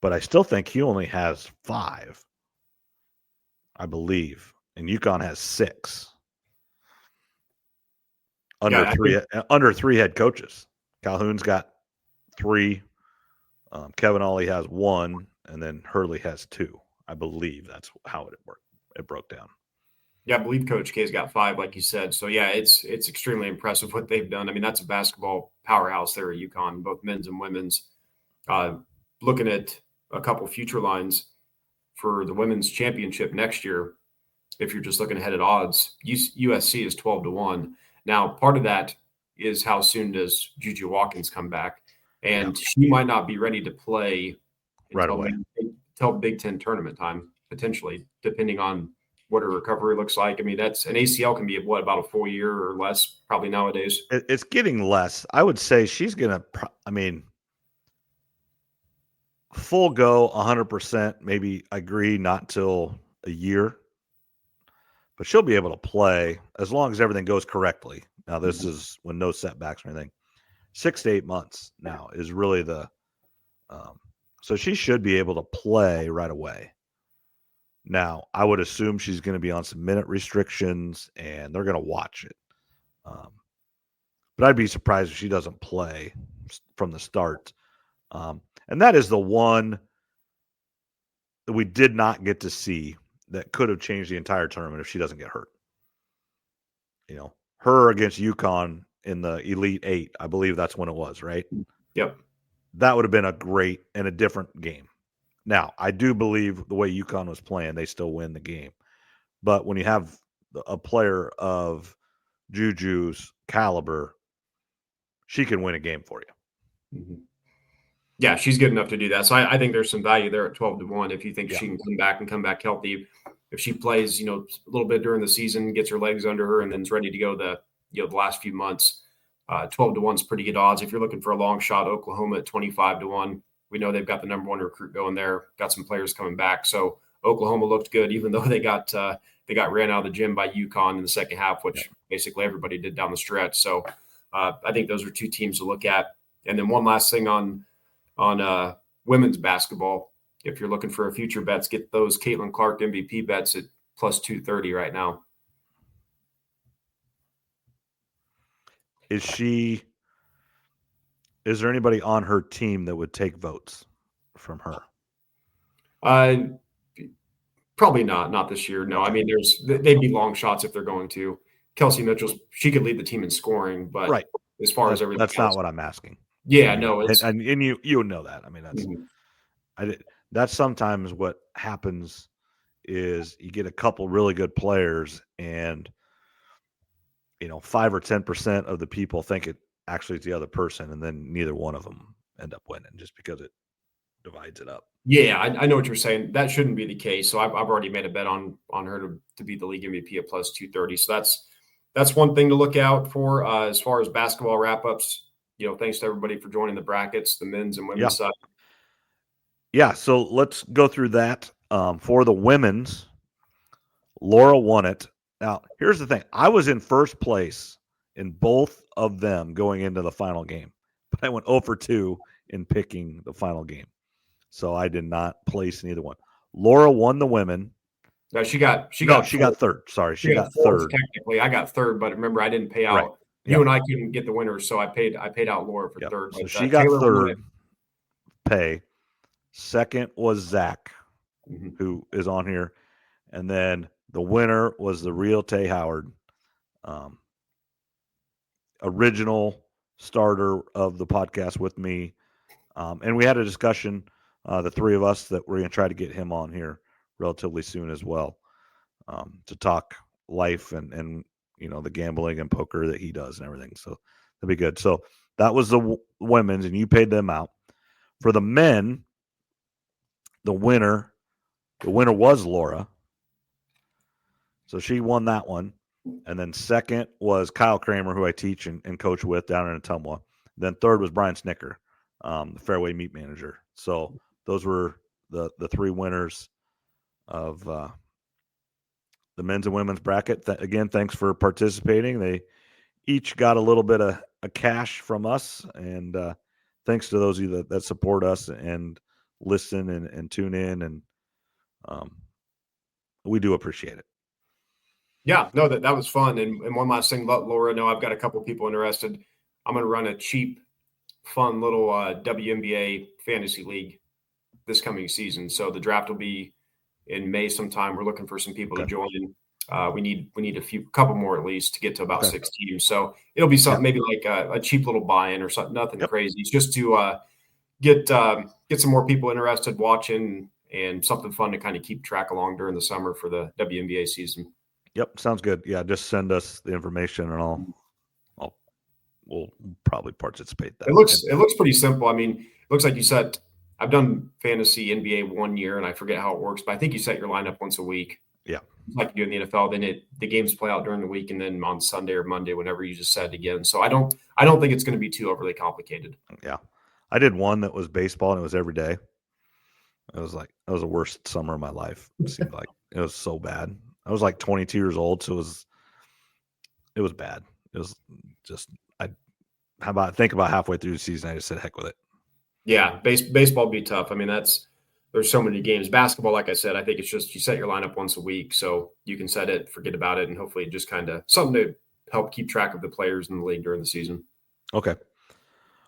Speaker 1: but I still think he only has 5, I believe, and UConn has 6 under 3 head coaches. Calhoun's got 3. Kevin Ollie has 1, and then Hurley has 2. I believe that's how it worked. It broke down.
Speaker 2: Yeah, I believe Coach K's got 5, like you said. So yeah, it's extremely impressive what they've done. I mean, that's a basketball powerhouse there at UConn, both men's and women's. Looking at a couple future lines for the women's championship next year, if you're just looking ahead at odds, USC is 12-1. Now, part of that is how soon does Juju Watkins come back, and she might not be ready to play
Speaker 1: right away
Speaker 2: until Big Ten tournament time, potentially, depending on what her recovery looks like. I mean, that's an ACL can be about a full year or less, probably nowadays.
Speaker 1: It's getting less. I would say she's gonna. I mean, full go 100%. Maybe I agree, not till a year, but she'll be able to play as long as everything goes correctly. Now, this is when no setbacks or anything. 6 to 8 months now is really the. So she should be able to play right away. Now, I would assume she's going to be on some minute restrictions, and they're going to watch it. But I'd be surprised if she doesn't play from the start. And that is the one that we did not get to see that could have changed the entire tournament if she doesn't get hurt. You know, her against UConn in the Elite 8, I believe that's when it was, right?
Speaker 2: Yep.
Speaker 1: That would have been a great and a different game. Now, I do believe the way UConn was playing, they still win the game. But when you have a player of Juju's caliber, she can win a game for you.
Speaker 2: Mm-hmm. Yeah, she's good enough to do that. So I think there's some value there at 12-1 if you think she can come back healthy. If she plays, a little bit during the season, gets her legs under her, and then is ready to go the last few months, 12-1 is pretty good odds. If you're looking for a long shot, Oklahoma at 25-1. We know they've got the number 1 recruit going there. Got some players coming back. So Oklahoma looked good, even though they got ran out of the gym by UConn in the second half, which basically everybody did down the stretch. So I think those are two teams to look at. And then one last thing on women's basketball. If you're looking for a future bets, get those Caitlin Clark MVP bets at plus 230 right now.
Speaker 1: Is there anybody on her team that would take votes from her?
Speaker 2: Probably not this year. No, I mean, they'd be long shots if they're going to. Kelsey Mitchell, she could lead the team in scoring, but
Speaker 1: right.
Speaker 2: As far as everything
Speaker 1: that's
Speaker 2: else,
Speaker 1: not what I'm asking.
Speaker 2: Yeah,
Speaker 1: I mean,
Speaker 2: no, it's
Speaker 1: and you know that. I mean, that's sometimes what happens is you get a couple really good players, and 5 or 10% of the people think it actually is the other person, and then neither one of them end up winning just because it divides it up.
Speaker 2: Yeah, I know what you're saying. That shouldn't be the case. So I've already made a bet on her to be the league MVP at plus 230. So that's one thing to look out for as far as basketball wrap ups. Thanks to everybody for joining the brackets, the men's and women's side.
Speaker 1: Yeah, so let's go through that. For the women's, Laura won it. Now, here's the thing. I was in first place in both of them going into the final game, but I went 0 for 2 in picking the final game. So I did not place in either one. Laura won the women.
Speaker 2: No, she got
Speaker 1: third. Sorry, she got third.
Speaker 2: Technically, I got third, but remember, I didn't pay out. Right. You and I couldn't get the winner, so I paid out Laura for third.
Speaker 1: So she got Taylor third pay. Second was Zach, who is on here. And then the winner was the real Tay Howard, original starter of the podcast with me. And we had a discussion, the three of us, that we're going to try to get him on here relatively soon as well, to talk life and the gambling and poker that he does and everything. So that'd be good. So that was the women's, and you paid them out. For the men, the winner was Laura. So she won that one. And then second was Kyle Kramer, who I teach and coach with down in Ottumwa. Then third was Brian Snicker, the Fairway Meat Manager. So those were the three winners of the men's and women's bracket. Again, thanks for participating. They each got a little bit of cash from us. And thanks to those of you that support us and listen and tune in. And we do appreciate it.
Speaker 2: Yeah, no, that was fun. And one last thing about Laura, no, I've got a couple people interested. I'm going to run a cheap, fun little WNBA fantasy league this coming season. So the draft will be in May sometime. We're looking for some people to join. We need a couple more at least to get to about 6 teams. So it'll be something maybe like a cheap little buy-in or something, nothing crazy. It's just to get some more people interested watching and something fun to kind of keep track along during the summer for the WNBA season.
Speaker 1: Yep, sounds good. Yeah, just send us the information and we'll probably participate.
Speaker 2: It looks pretty simple. I mean, it looks like you set. I've done fantasy NBA 1 year, and I forget how it works, but I think you set your lineup once a week.
Speaker 1: Yeah,
Speaker 2: like you do in the NFL. Then the games play out during the week, and then on Sunday or Monday, whenever you just set it again. So I don't think it's going to be too overly complicated.
Speaker 1: Yeah, I did one that was baseball, and it was every day. It was the worst summer of my life. It seemed like it was so bad. I was like 22 years old, so it was bad. It was just think about halfway through the season, I just said heck with it.
Speaker 2: Yeah, baseball would be tough. I mean, there's so many games. Basketball, like I said, I think it's just you set your lineup once a week, so you can set it, forget about it, and hopefully just kind of something to help keep track of the players in the league during the season.
Speaker 1: Okay.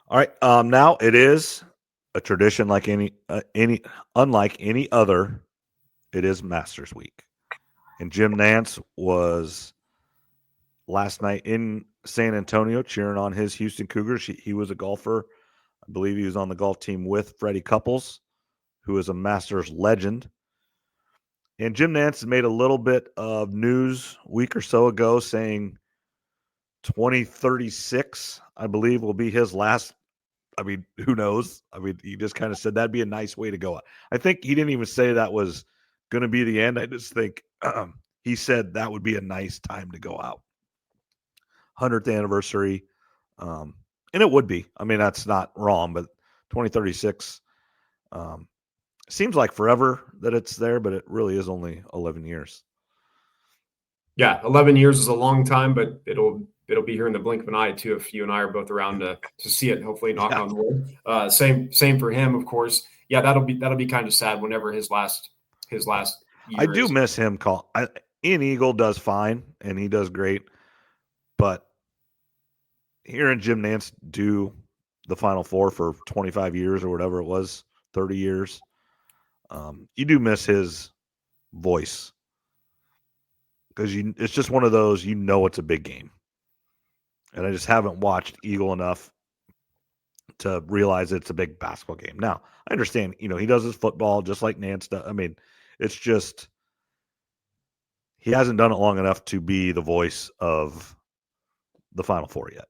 Speaker 1: All right. Now it is a tradition like unlike any other. It is Masters Week. And Jim Nance was last night in San Antonio cheering on his Houston Cougars. He was a golfer. I believe he was on the golf team with Freddie Couples, who is a Masters legend. And Jim Nance made a little bit of news a week or so ago saying 2036, I believe, will be his last. I mean, who knows? I mean, he just kind of said that'd be a nice way to go. I think he didn't even say that was going to be the end. I just think he said that would be a nice time to go out. 100th anniversary. And it would be. I mean, that's not wrong, but 2036 seems like forever that it's there, but it really is only 11 years.
Speaker 2: Yeah, 11 years is a long time, but it'll it'll be here in the blink of an eye too if you and I are both around to see it. Hopefully, knock on wood. Same for him, of course. Yeah, that'll be kind of sad whenever his last year.
Speaker 1: I do miss him. Ian Eagle does fine and he does great, but hearing Jim Nance do the Final Four for 25 years or whatever it was, 30 years, you do miss his voice because it's just one of those, it's a big game. And I just haven't watched Eagle enough to realize it's a big basketball game. Now, I understand, he does his football just like Nance does. I mean, it's just he hasn't done it long enough to be the voice of the Final Four yet.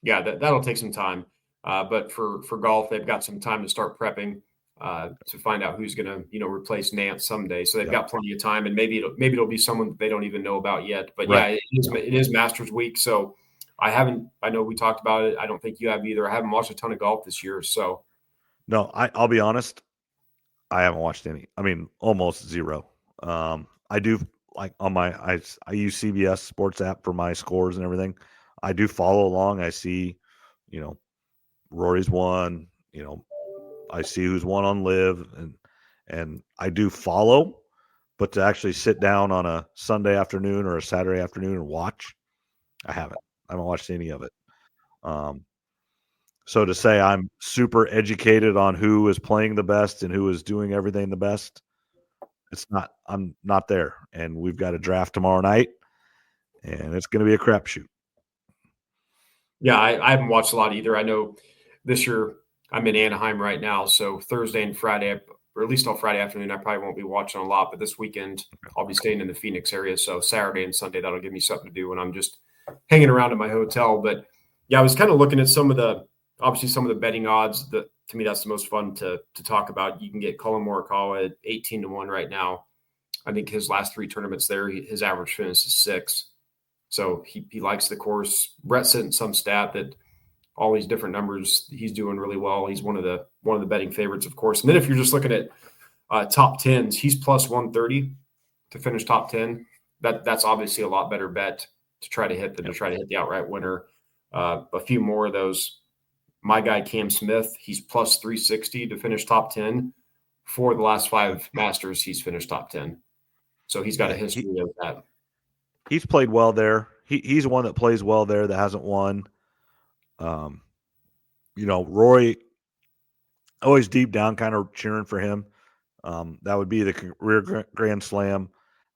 Speaker 2: Yeah, that'll take some time. But for golf, they've got some time to start prepping to find out who's going to replace Nance someday. So they've got plenty of time, and maybe it'll be someone that they don't even know about yet. But right. It is Masters week, so I know we talked about it. I don't think you have either. I haven't watched a ton of golf this year, so
Speaker 1: no. I'll be honest. I haven't watched any. I mean, almost zero. I do like on I use CBS Sports app for my scores and everything. I do follow along. I see, Rory's won. I see who's won on Live, and I do follow. But to actually sit down on a Sunday afternoon or a Saturday afternoon and watch, I haven't watched any of it. So to say I'm super educated on who is playing the best and who is doing everything the best, I'm not there. And we've got a draft tomorrow night, and it's going to be a crapshoot.
Speaker 2: Yeah, I haven't watched a lot either. I know this year I'm in Anaheim right now, so Thursday and Friday, or at least on Friday afternoon, I probably won't be watching a lot. But this weekend, I'll be staying in the Phoenix area, so Saturday and Sunday, that'll give me something to do when I'm just hanging around in my hotel. But yeah, I was kind of looking at some of the betting odds. That to me, that's the most fun to talk about. You can get Colin Morikawa at 18-1 right now. I think his last 3 tournaments there, his average finish is 6. So he likes the course. Brett sent some stat that all these different numbers, he's doing really well. He's one of the betting favorites, of course. And then if you're just looking at top 10s, he's plus 130 to finish top 10. That's obviously a lot better bet to try to hit than to try to hit the outright winner. A few more of those. My guy Cam Smith, he's plus 360 to finish top 10. For the last 5 Masters, he's finished top 10. So he's got a history of that.
Speaker 1: He's played well there. He's one that plays well there that hasn't won. Rory, always deep down kind of cheering for him. That would be the career Grand Slam.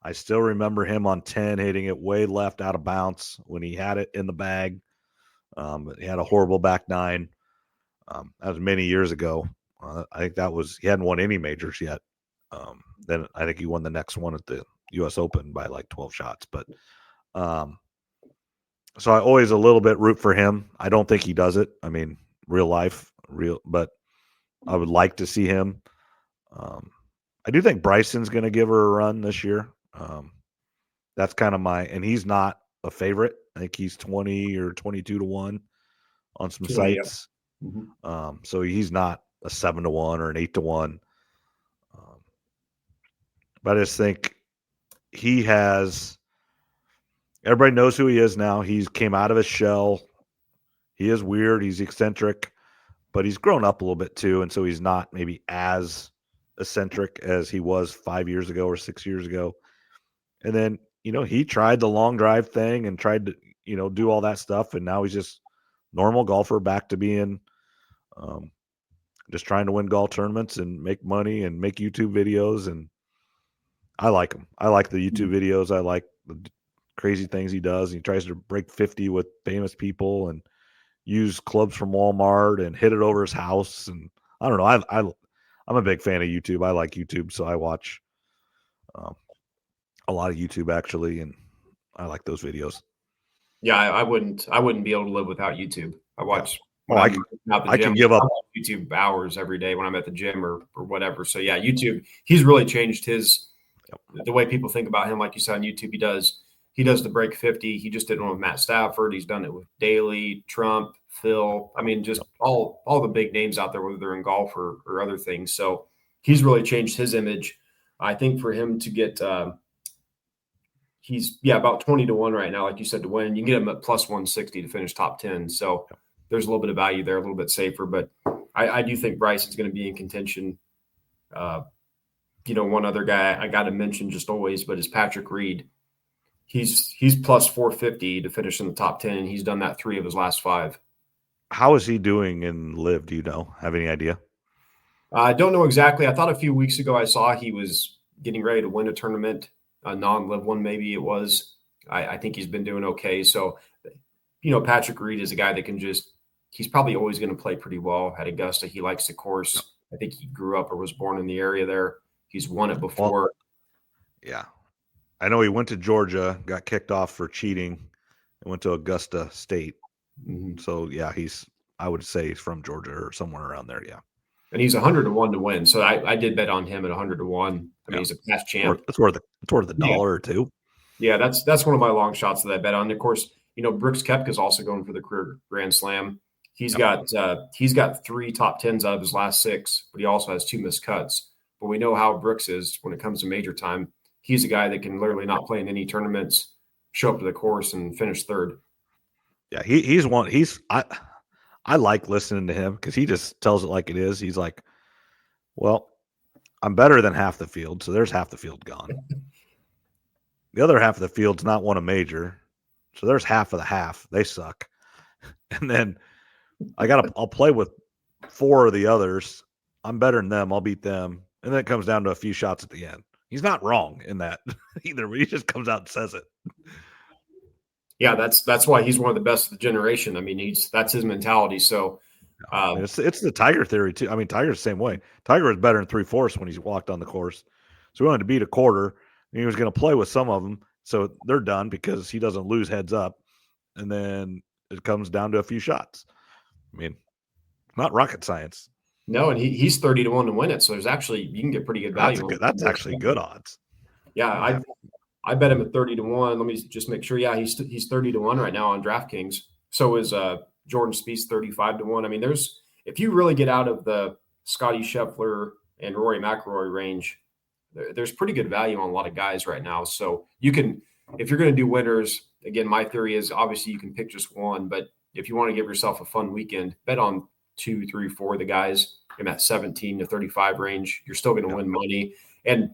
Speaker 1: I still remember him on 10 hitting it way left out of bounds when he had it in the bag. He had a horrible back 9. That was many years ago. I think he hadn't won any majors yet. Then I think he won the next one at the U.S. Open by like 12 shots. But so I always a little bit root for him. I don't think he does it. I mean, but I would like to see him. I do think Bryson's going to give her a run this year. That's kind of and he's not a favorite. I think he's 20 or 22-1 on some sites.
Speaker 2: Yeah. Mm-hmm.
Speaker 1: So he's not a 7-1 or an 8-1. But I just think everybody knows who he is now. He's came out of his shell. He is weird. He's eccentric, but he's grown up a little bit too. And so he's not maybe as eccentric as he was 5 years ago or 6 years ago. And then, he tried the long drive thing and tried to, do all that stuff. And now he's just normal golfer back to being just trying to win golf tournaments and make money and make YouTube videos. And I like him. I like the YouTube videos. I like the crazy things he does. He tries to break 50 with famous people and use clubs from Walmart and hit it over his house. And I don't know. I'm a big fan of YouTube. I like YouTube, so I watch a lot of YouTube actually, and I like those videos.
Speaker 2: Yeah, I wouldn't be able to live without YouTube. I watch.
Speaker 1: I can give up
Speaker 2: YouTube hours every day when I'm at the gym or whatever. So yeah, YouTube. He's really changed the way people think about him. Like you said on YouTube, he does the break 50. He just did one with Matt Stafford. He's done it with Daly, Trump, Phil. I mean, just all the big names out there, whether they're in golf or other things. So he's really changed his image. I think for him to get He's about 20 to 1 right now, like you said, to win. You can get him at plus 160 to finish top 10. So there's a little bit of value there, a little bit safer. But I do think Bryce is going to be in contention. One other guy I got to mention just always, but is Patrick Reed. He's plus 450 to finish in the top 10, and he's done that 3 of his last 5.
Speaker 1: How is he doing in Live? Do you know? Have any idea?
Speaker 2: I don't know exactly. I thought a few weeks ago I saw he was getting ready to win a tournament, a non-Live one maybe it was. I think he's been doing okay. So, Patrick Reed is a guy that he's probably always going to play pretty well at Augusta. He likes the course. I think he grew up or was born in the area there. He's won it before.
Speaker 1: Well, yeah. I know he went to Georgia, got kicked off for cheating, and went to Augusta State. Mm-hmm. So, yeah, I would say he's from Georgia or somewhere around there, yeah.
Speaker 2: And he's 100 to 1 to win. So I did bet on him at 100 to 1. I mean, he's a past champ.
Speaker 1: It's worth a dollar or two.
Speaker 2: Yeah, that's one of my long shots that I bet on. And of course, Brooks Koepka is also going for the career Grand Slam. He's got 3 top 10s out of his last 6, but he also has 2 missed cuts. But we know how Brooks is when it comes to major time. He's a guy that can literally not play in any tournaments, show up to the course and finish 3rd.
Speaker 1: Yeah, he's one. I like listening to him because he just tells it like it is. He's like, well, I'm better than half the field, so there's half the field gone. The other half of the field's not won a major, so there's half of the half. They suck. And then I'll play with 4 of the others. I'm better than them. I'll beat them. And then it comes down to a few shots at the end. He's not wrong in that either, but he just comes out and says it.
Speaker 2: Yeah, that's why he's one of the best of the generation. I mean, that's his mentality. So
Speaker 1: it's the Tiger theory too. I mean, Tiger's the same way. Tiger was better than 3/4 when he walked on the course. So he wanted to beat a quarter, and he was going to play with some of them. So they're done because he doesn't lose heads up. And then it comes down to a few shots. I mean, not rocket science.
Speaker 2: No, and he's 30 to 1 to win it. So you can get pretty good value.
Speaker 1: That's actually good odds.
Speaker 2: Yeah, I bet him at 30 to 1. Let me just make sure. Yeah, he's 30 to 1 right now on DraftKings. So is Jordan Spieth 35 to 1. I mean, if you really get out of the Scotty Scheffler and Rory McIlroy range, there's pretty good value on a lot of guys right now. So you can, if you're going to do winners, again, my theory is obviously you can pick just one, but if you want to give yourself a fun weekend, bet on 2, 3, 4 of the guys in that 17 to 35 range. You're still going to win money. And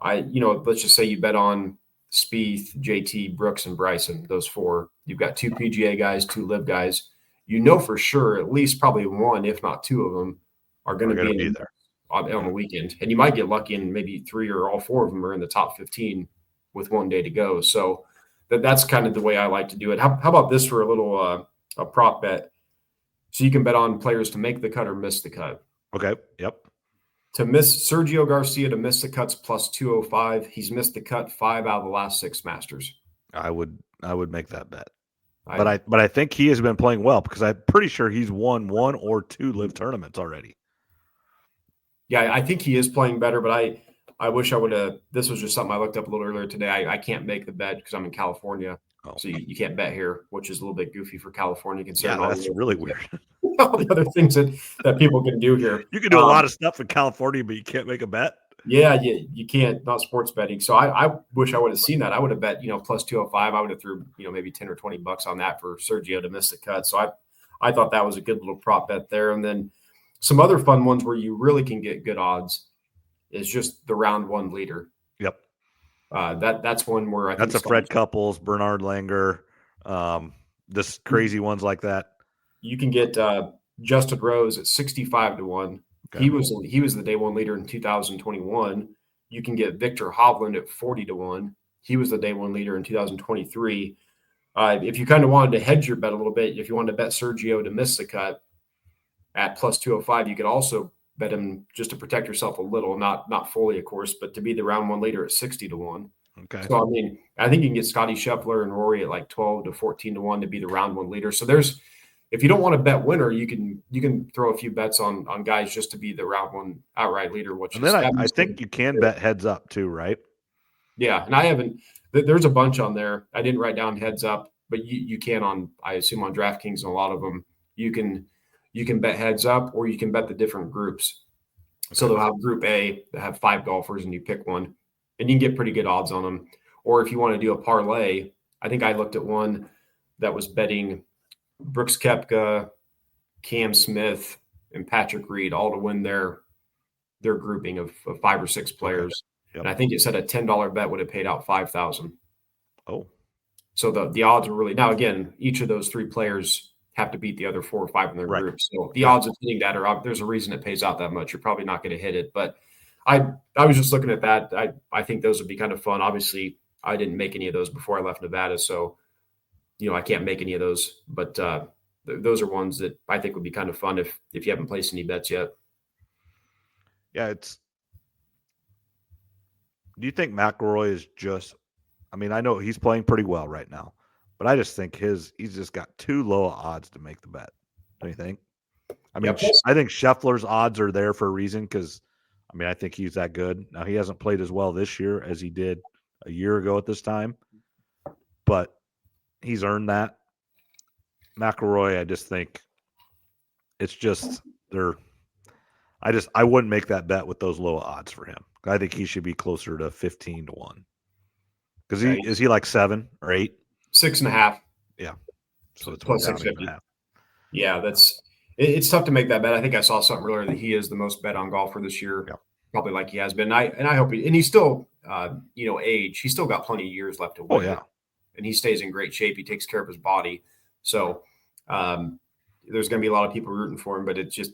Speaker 2: let's just say you bet on Spieth, JT, Brooks, and Bryson, those 4. You've got 2 PGA guys, 2 Live guys. For sure at least probably 1, if not 2 of them are going to be there on the weekend. And you might get lucky and maybe 3 or all 4 of them are in the top 15 with 1 day to go. So that's kind of the way I like to do it. How about this for a little a prop bet? So you can bet on players to make the cut or miss the cut.
Speaker 1: Okay. Yep.
Speaker 2: To miss Sergio Garcia to miss the cuts plus 205. He's missed the cut 5 out of the last 6 Masters.
Speaker 1: I would make that bet. But I think he has been playing well because I'm pretty sure he's won 1 or 2 Live tournaments already.
Speaker 2: Yeah, I think he is playing better, but I wish I would have. This was just something I looked up a little earlier today. I can't make the bet because I'm in California. Oh. So you can't bet here, which is a little bit goofy for California considering
Speaker 1: that's really weird.
Speaker 2: All the other things that people can do here.
Speaker 1: You can do a lot of stuff in California, but you can't make a bet.
Speaker 2: Yeah, you can't, not sports betting. So I wish I would have seen that. I would have bet, plus 205. I would have threw, maybe 10 or 20 bucks on that for Sergio to miss the cut. So I thought that was a good little prop bet there. And then some other fun ones where you really can get good odds is just the round 1 leader.
Speaker 1: Yep.
Speaker 2: That's one where I think
Speaker 1: that's a Fred Couples, Bernard Langer, this crazy ones like that.
Speaker 2: You can get Justin Rose at 65 to 1. Okay. He was the day 1 leader in 2021. You can get Victor Hovland at 40 to 1. He was the day 1 leader in 2023. If you kind of wanted to hedge your bet a little bit, if you wanted to bet Sergio to miss the cut at plus 205, you could also bet him just to protect yourself a little, not fully, of course, but to be the round 1 leader at 60 to 1.
Speaker 1: Okay.
Speaker 2: So, I mean, I think you can get Scotty Scheffler and Rory at like 12 to 14 to 1 to be the round 1 leader. So if you don't want to bet winner, you can throw a few bets on guys just to be the round 1 outright leader. Which
Speaker 1: and then I think you can bet heads up too, right?
Speaker 2: Yeah, and there's a bunch on there. I didn't write down heads up, but you can I assume on DraftKings and a lot of them you can bet heads up or you can bet the different groups. Okay. So they'll have Group A that have 5 golfers and you pick one, and you can get pretty good odds on them. Or if you want to do a parlay, I think I looked at one that was betting Brooks Koepka, Cam Smith, and Patrick Reed all to win their grouping of 5 or 6 players.
Speaker 1: Yep.
Speaker 2: And I think it said a $10 bet would have paid out 5,000.
Speaker 1: Oh,
Speaker 2: so the odds were really, now again, each of those 3 players have to beat the other 4 or 5 in their
Speaker 1: Right.
Speaker 2: group. So the odds of hitting that there's a reason it pays out that much. You're probably not going to hit it, but I was just looking at that. I think those would be kind of fun. Obviously, I didn't make any of those before I left Nevada, so I can't make any of those. But those are ones that I think would be kind of fun if you haven't placed any bets yet.
Speaker 1: Yeah, do you think McIlroy is just? I mean, I know he's playing pretty well right now, but I just think he's just got too low odds to make the bet. Don't you think? I mean, I think Scheffler's odds are there for a reason because, I mean, I think he's that good. Now, he hasn't played as well this year as he did a year ago at this time, but he's earned that. McIlroy, I just think it's just I wouldn't make that bet with those low odds for him. I think he should be closer to 15-1. Because is he like 7 or 8?
Speaker 2: 6.5.
Speaker 1: Yeah. So it's
Speaker 2: plus 650. Yeah, it's tough to make that bet. I think I saw something earlier that he is the most bet on golfer this year, probably like he has been. And I hope he's still, age. He's still got plenty of years left to win.
Speaker 1: Oh yeah,
Speaker 2: and he stays in great shape. He takes care of his body. So there's going to be a lot of people rooting for him, but it's just,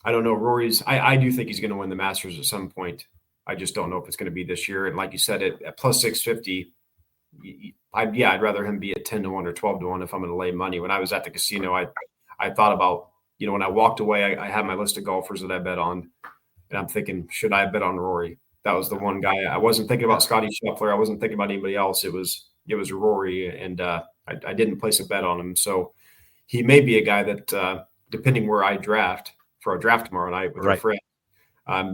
Speaker 2: I don't know. Rory's, I do think he's going to win the Masters at some point. I just don't know if it's going to be this year. And like you said, at plus 650, I'd rather him be at 10-1 or 12-1 if I'm going to lay money. When I was at the casino, I thought about, when I walked away, I had my list of golfers that I bet on, and I'm thinking, should I bet on Rory? That was the one guy. I wasn't thinking about Scotty Scheffler. I wasn't thinking about anybody else. It was Rory, and I didn't place a bet on him. So he may be a guy that, depending where I draft for our draft tomorrow night with our friend,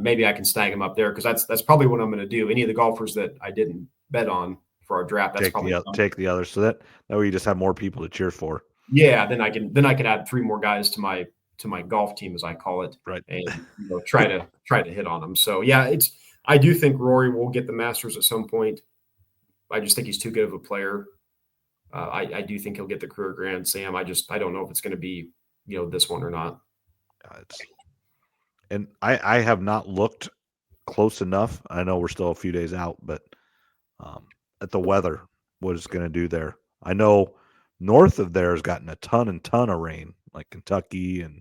Speaker 2: maybe I can snag him up there because that's probably what I'm going to do. Any of the golfers that I didn't bet on for our draft, that's
Speaker 1: take the others, so that way you just have more people to cheer for.
Speaker 2: Yeah, then I can add 3 more guys to my golf team, as I call it,
Speaker 1: right?
Speaker 2: And try to hit on them. So yeah, I do think Rory will get the Masters at some point. I just think he's too good of a player. I do think he'll get the career Grand Slam. I don't know if it's going to be this one or not.
Speaker 1: And I have not looked close enough. I know we're still a few days out, but at the weather, what it's going to do there. I know north of there has gotten a ton of rain, like Kentucky and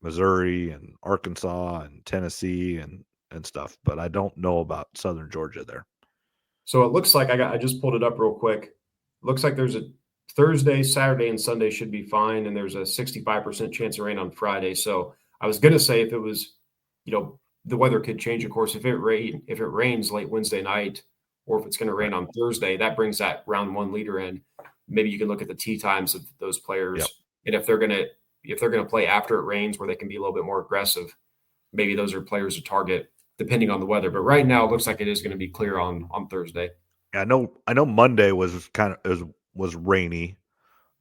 Speaker 1: Missouri and Arkansas and Tennessee and stuff, but I don't know about southern Georgia there.
Speaker 2: So it looks like I just pulled it up real quick. Looks like there's a Thursday, Saturday, and Sunday should be fine, and there's a 65% chance of rain on Friday. So I was going to say if it was, the weather could change, of course. If it rains late Wednesday night, or if it's going to rain on Thursday, that brings that round 1 leader in. Maybe you can look at the tee times of those players, and if they're going to play after it rains, where they can be a little bit more aggressive, maybe those are players to target depending on the weather. But right now, it looks like it is going to be clear on Thursday.
Speaker 1: Yeah, I know Monday was was rainy,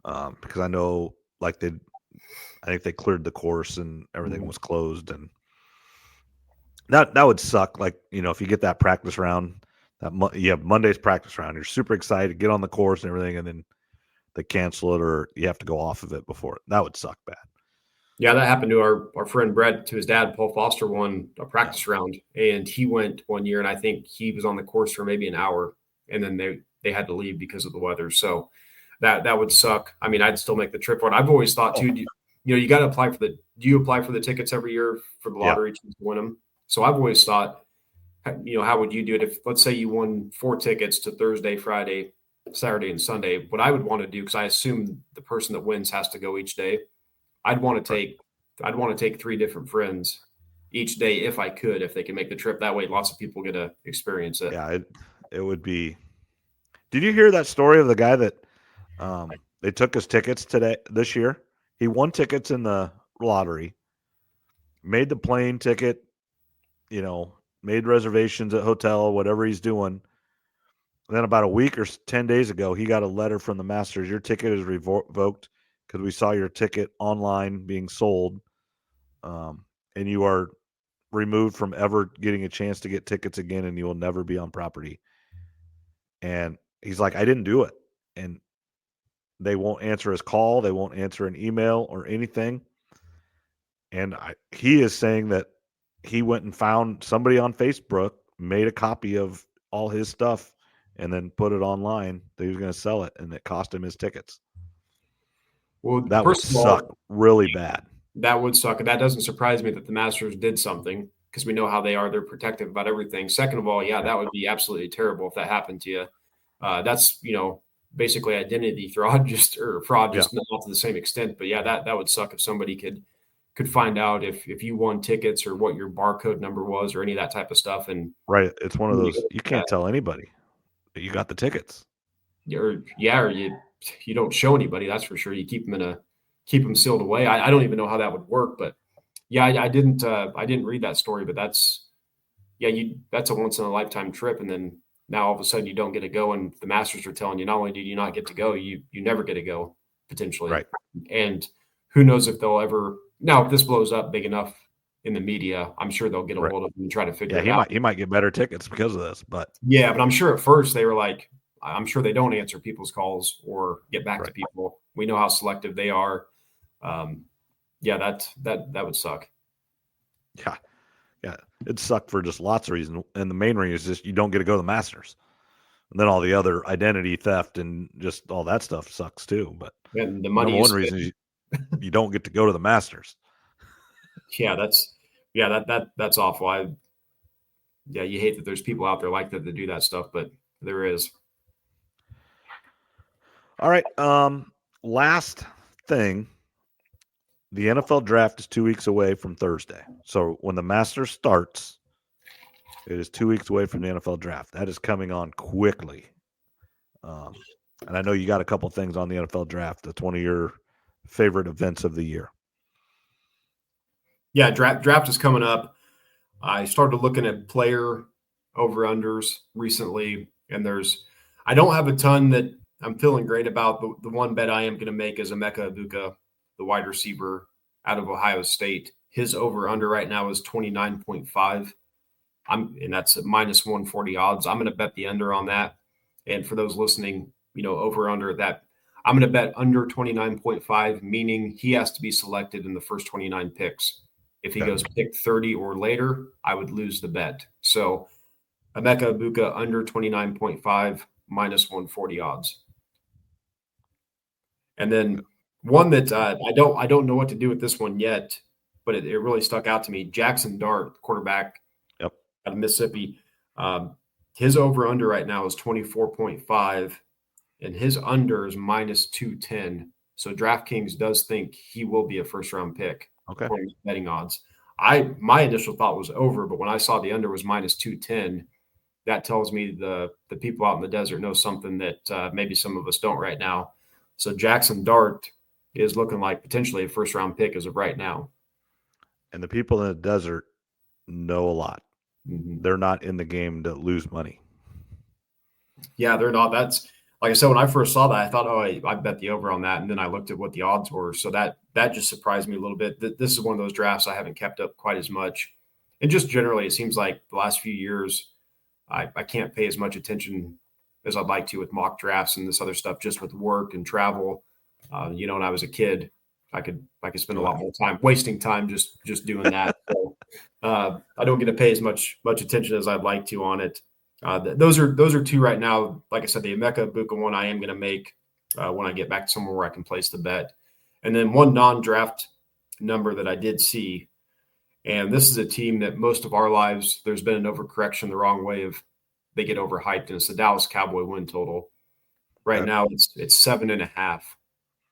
Speaker 1: because I know I think they cleared the course and everything was closed, and that would suck. Like, if you get that practice round, you have Monday's practice round, you're super excited, get on the course and everything, and then they cancel it or you have to go off of it before it. That would suck bad. Yeah,
Speaker 2: that happened to our friend Brett, to his dad. Paul Foster won a practice round, and he went one year, and I think he was on the course for maybe an hour, and then they had to leave because of the weather. So that would suck. I mean, I'd still make the trip for it. I've always thought too, you got to apply for do you apply for the tickets every year for the lottery to win them? So I've always thought, how would you do it if, let's say, you won 4 tickets to Thursday, Friday, Saturday, and Sunday? What I would want to do, because I assume the person that wins has to go each day, I'd want to take 3 different friends each day if they can make the trip. That way, lots of people get to experience it.
Speaker 1: Yeah, it would be. Did you hear that story of the guy that they took his tickets this year? He won tickets in the lottery, made the plane ticket, made reservations at hotel, whatever he's doing. And then about a week or 10 days ago, he got a letter from the Masters. Your ticket is revoked because we saw your ticket online being sold, and you are removed from ever getting a chance to get tickets again, and you will never be on property And he's like, I didn't do it. And they won't answer his call. They won't answer an email or anything. And he is saying that he went and found somebody on Facebook, made a copy of all his stuff, and then put it online that he was going to sell it, and it cost him his tickets.
Speaker 2: Well,
Speaker 1: That would
Speaker 2: first of all,
Speaker 1: suck really bad.
Speaker 2: that would suck. And that doesn't surprise me that the Masters did something because we know how they are. They're protective about everything. Second of all, yeah, that would be absolutely terrible if that happened to you. That's, basically identity fraud, just not to the same extent. But yeah, that would suck if somebody could find out if you won tickets or what your barcode number was or any of that type of stuff. And
Speaker 1: Right. It's one of those, you can't tell anybody that you got the tickets.
Speaker 2: or you don't show anybody, that's for sure. You keep them sealed away. I don't even know how that would work, but yeah, I didn't read that story, but that's a once in a lifetime trip. And then now all of a sudden you don't get to go. And the Masters are telling you, not only do you not get to go, you never get to go potentially.
Speaker 1: Right.
Speaker 2: And who knows if they'll ever, now if this blows up big enough in the media, I'm sure they'll get a hold of him and try to figure it out.
Speaker 1: He might get better tickets because of this, but
Speaker 2: I'm sure at first they were like, I'm sure they don't answer people's calls or get back to people. We know how selective they are. That would suck.
Speaker 1: Yeah. It'd suck for just lots of reasons. And the main reason is just you don't get to go to the Masters. And then all the other identity theft and just all that stuff sucks too. But
Speaker 2: and the money
Speaker 1: one reason is you don't get to go to the Masters.
Speaker 2: Yeah, that's awful. You hate that there's people out there like that do that stuff, but there is.
Speaker 1: All right. Last thing, the NFL draft is 2 weeks away from Thursday. So when the Masters starts, it is 2 weeks away from the NFL draft. That is coming on quickly. And I know you got a couple things on the NFL draft. That's one of your favorite events of the year.
Speaker 2: Yeah, draft is coming up. I started looking at player over-unders recently, and I don't have a ton that I'm feeling great about. The one bet I am going to make is Emeka Egbuka, the wide receiver out of Ohio State. His over-under right now is 29.5. And that's at minus 140 odds. I'm going to bet the under on that. And for those listening, over-under that, I'm going to bet under 29.5, meaning he has to be selected in the first 29 picks. If he goes pick 30 or later, I would lose the bet. So Emeka Egbuka under 29.5, minus 140 odds. And then one that I don't know what to do with this one yet, but it really stuck out to me. Jackson Dart, quarterback out of Mississippi. His over-under right now is 24.5, and his under is minus 210. So DraftKings does think he will be a first-round pick.
Speaker 1: Okay.
Speaker 2: Betting odds. My initial thought was over, but when I saw the under was minus 210, that tells me the people out in the desert know something that maybe some of us don't right now. So Jackson Dart is looking like potentially a first-round pick as of right now.
Speaker 1: And the people in the desert know a lot. Mm-hmm. They're not in the game to lose money.
Speaker 2: Yeah, they're not. That's like I said, when I first saw that, I thought, I bet the over on that. And then I looked at what the odds were. So that just surprised me a little bit. This is one of those drafts I haven't kept up quite as much. And just generally, it seems like the last few years, I can't pay as much attention as I'd like to with mock drafts and this other stuff, just with work and travel. When I was a kid, I could spend a lot more time wasting time just doing that. So I don't get to pay as much attention as I'd like to on it. Those are two right now. Like I said, the Emeka Egbuka one I am going to make when I get back somewhere where I can place the bet. And then one non-draft number that I did see, and this is a team that most of our lives there's been an overcorrection the wrong way of they get overhyped, and it's the Dallas Cowboy win total. Right now it's 7.5.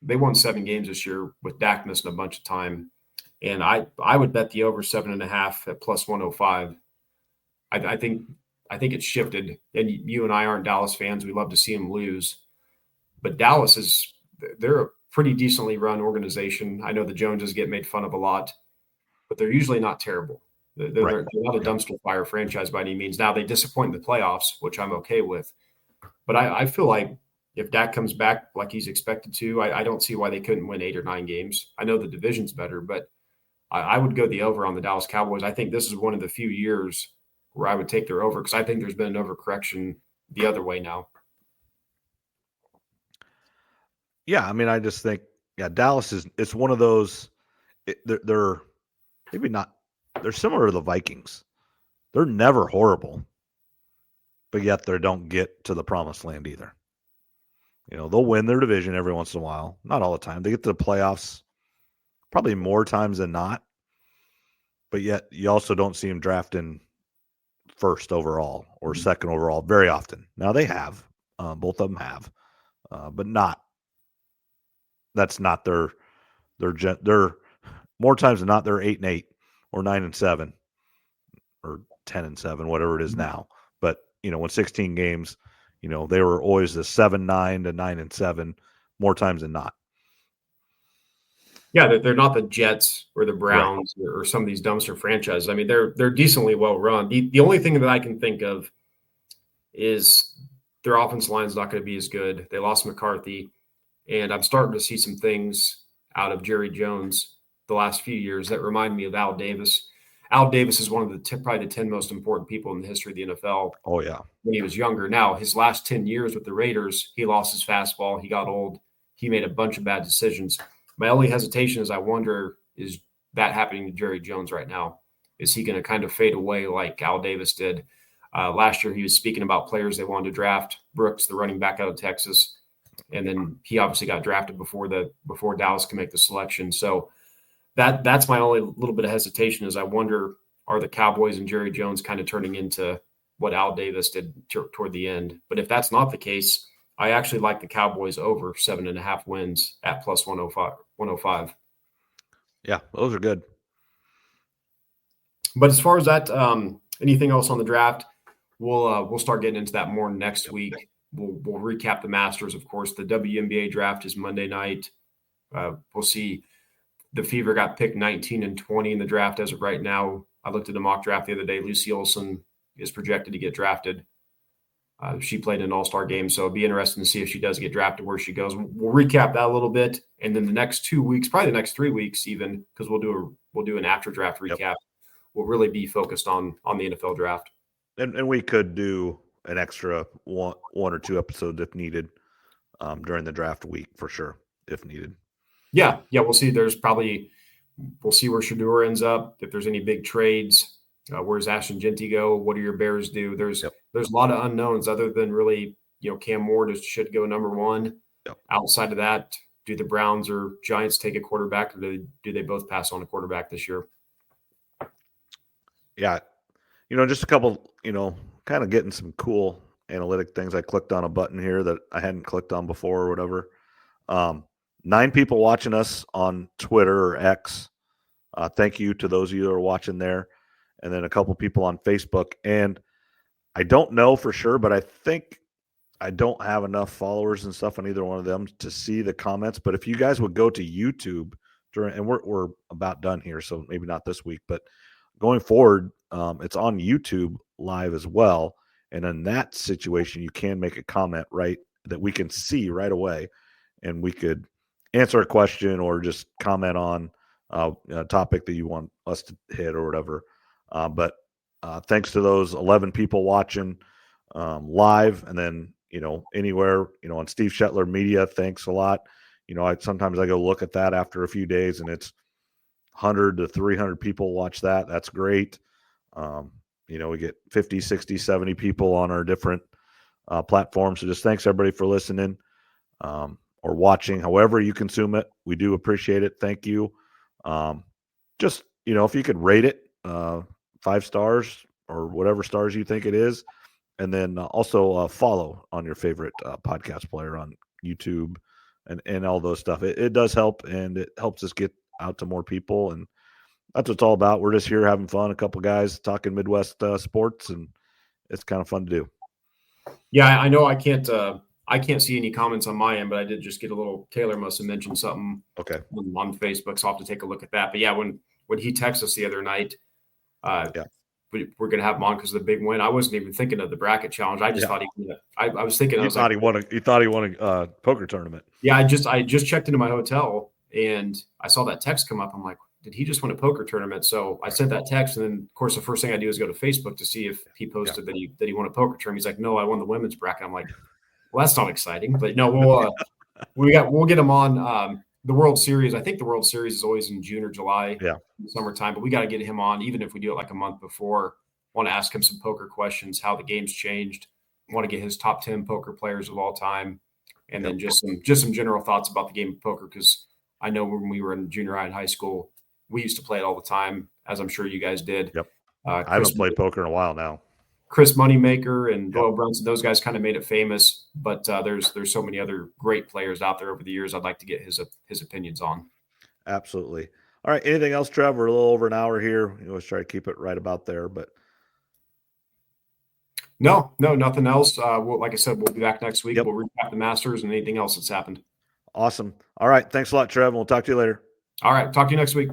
Speaker 2: They won 7 games this year with Dak missing a bunch of time, and I would bet the over 7.5 at plus 105. I think it's shifted, and you and I aren't Dallas fans. We love to see them lose, but Dallas they're a pretty decently run organization. I know the Joneses get made fun of a lot, but they're usually not terrible. They're not a dumpster fire franchise by any means. Now they disappoint in the playoffs, which I'm okay with, but I feel like if Dak comes back like he's expected to, I don't see why they couldn't win 8 or 9 games. I know the division's better, but I would go the over on the Dallas Cowboys. I think this is one of the few years where I would take their over because I think there's been an overcorrection the other way now.
Speaker 1: Yeah, I mean, I just think, Dallas it's one of those. They're maybe not. They're similar to the Vikings. They're never horrible, but yet they don't get to the promised land either. They'll win their division every once in a while, not all the time. They get to the playoffs probably more times than not, but yet you also don't see them drafting first overall or second overall very often. Now they have, both of them have, but not. That's not their more times than not they're 8-8 or 9-7 or 10-7, whatever it is now. But when 16 games, they were always the 7-9 to 9-7 more times than not.
Speaker 2: Yeah, they're not the Jets or the Browns or some of these dumpster franchises. I mean, they're decently well run. The only thing that I can think of is their offensive line is not going to be as good. They lost McCarthy, and I'm starting to see some things out of Jerry Jones the last few years that remind me of Al Davis. Al Davis is one of the probably the 10 most important people in the history of the NFL.
Speaker 1: Oh, yeah.
Speaker 2: When he was younger. Now, his last 10 years with the Raiders, he lost his fastball. He got old. He made a bunch of bad decisions. My only hesitation is I wonder, is that happening to Jerry Jones right now? Is he going to kind of fade away like Al Davis did? Last year, he was speaking about players they wanted to draft. Brooks, the running back out of Texas. And then he obviously got drafted before Dallas can make the selection. So that's my only little bit of hesitation is I wonder, are the Cowboys and Jerry Jones kind of turning into what Al Davis did toward the end? But if that's not the case, I actually like the Cowboys over 7.5 wins at plus 105.
Speaker 1: Yeah, those are good.
Speaker 2: But as far as that, anything else on the draft, we'll start getting into that more next week. We'll recap the Masters, of course. The WNBA draft is Monday night. We'll see. The Fever got picked 19 and 20 in the draft as of right now. I looked at the mock draft the other day. Lucy Olson is projected to get drafted. She played an all-star game, so it'll be interesting to see if she does get drafted, where she goes. We'll recap that a little bit, and then the next 2 weeks, probably the next 3 weeks even, because we'll do an after-draft recap. Yep. We'll really be focused on the NFL draft.
Speaker 1: And we could do an extra one or two episodes if needed during the draft week for sure, if needed.
Speaker 2: Yeah, we'll see. We'll see where Shedeur ends up. If there's any big trades, where's Ashton Genty go? What do your Bears do? There's a lot of unknowns other than really, Cam Ward should go number one. Yep. Outside of that, do the Browns or Giants take a quarterback, or do they both pass on a quarterback this year?
Speaker 1: Yeah, just a couple, kind of getting some cool analytic things. I clicked on a button here that I hadn't clicked on before or whatever. 9 people watching us on Twitter or X. Thank you to those of you that are watching there. And then a couple people on Facebook. And I don't know for sure, but I think I don't have enough followers and stuff on either one of them to see the comments. But if you guys would go to YouTube and we're about done here, so maybe not this week, but going forward, it's on YouTube live as well. And in that situation, you can make a comment, right, that we can see right away. And we could answer a question or just comment on a topic that you want us to hit or whatever. But thanks to those 11 people watching live, and then, anywhere, on Steve Shetler Media, thanks a lot. Sometimes I go look at that after a few days, and it's 100 to 300 people watch that. That's great. We get 50, 60, 70 people on our different platforms. So just thanks everybody for listening. Or watching, however you consume it. We do appreciate it. Thank you. Just, if you could rate it 5 stars or whatever stars you think it is. And then also follow on your favorite podcast player on YouTube and all those stuff. It does help, and it helps us get out to more people. And that's what it's all about. We're just here having fun. A couple guys talking Midwest sports, and it's kind of fun to do.
Speaker 2: Yeah, I know I can't see any comments on my end, but I did just get a little. Taylor must have mentioned something on Facebook, so I'll have to take a look at that. But yeah, when he texted us the other night, we're going to have him on because of the big win. I wasn't even thinking of the bracket challenge. I just thought I was thinking.
Speaker 1: You thought he won a poker tournament.
Speaker 2: Yeah, I just checked into my hotel and I saw that text come up. I'm like, did he just win a poker tournament? So I sent that text, and then of course the first thing I do is go to Facebook to see if he posted that he won a poker tournament. He's like, no, I won the women's bracket. I'm like, well, that's not exciting, but no, We'll get him on the World Series. I think the World Series is always in June or July,
Speaker 1: Yeah.
Speaker 2: in the summertime, but we got to get him on, even if we do it like a month before. Want to ask him some poker questions, how the game's changed. Want to get his top 10 poker players of all time, and then just some general thoughts about the game of poker, because I know when we were in junior high and high school, we used to play it all the time, as I'm sure you guys did.
Speaker 1: Yep. I haven't played poker in a while now.
Speaker 2: Chris Moneymaker and Doyle Brunson, those guys kind of made it famous, but there's so many other great players out there over the years. I'd like to get his opinions on.
Speaker 1: Absolutely. All right. Anything else, Trevor? We're a little over an hour here. We always try to keep it right about there, but
Speaker 2: no, nothing else. Like I said, we'll be back next week.
Speaker 1: Yep.
Speaker 2: We'll recap the Masters and anything else that's happened.
Speaker 1: Awesome. All right. Thanks a lot, Trevor. We'll talk to you later.
Speaker 2: All right. Talk to you next week.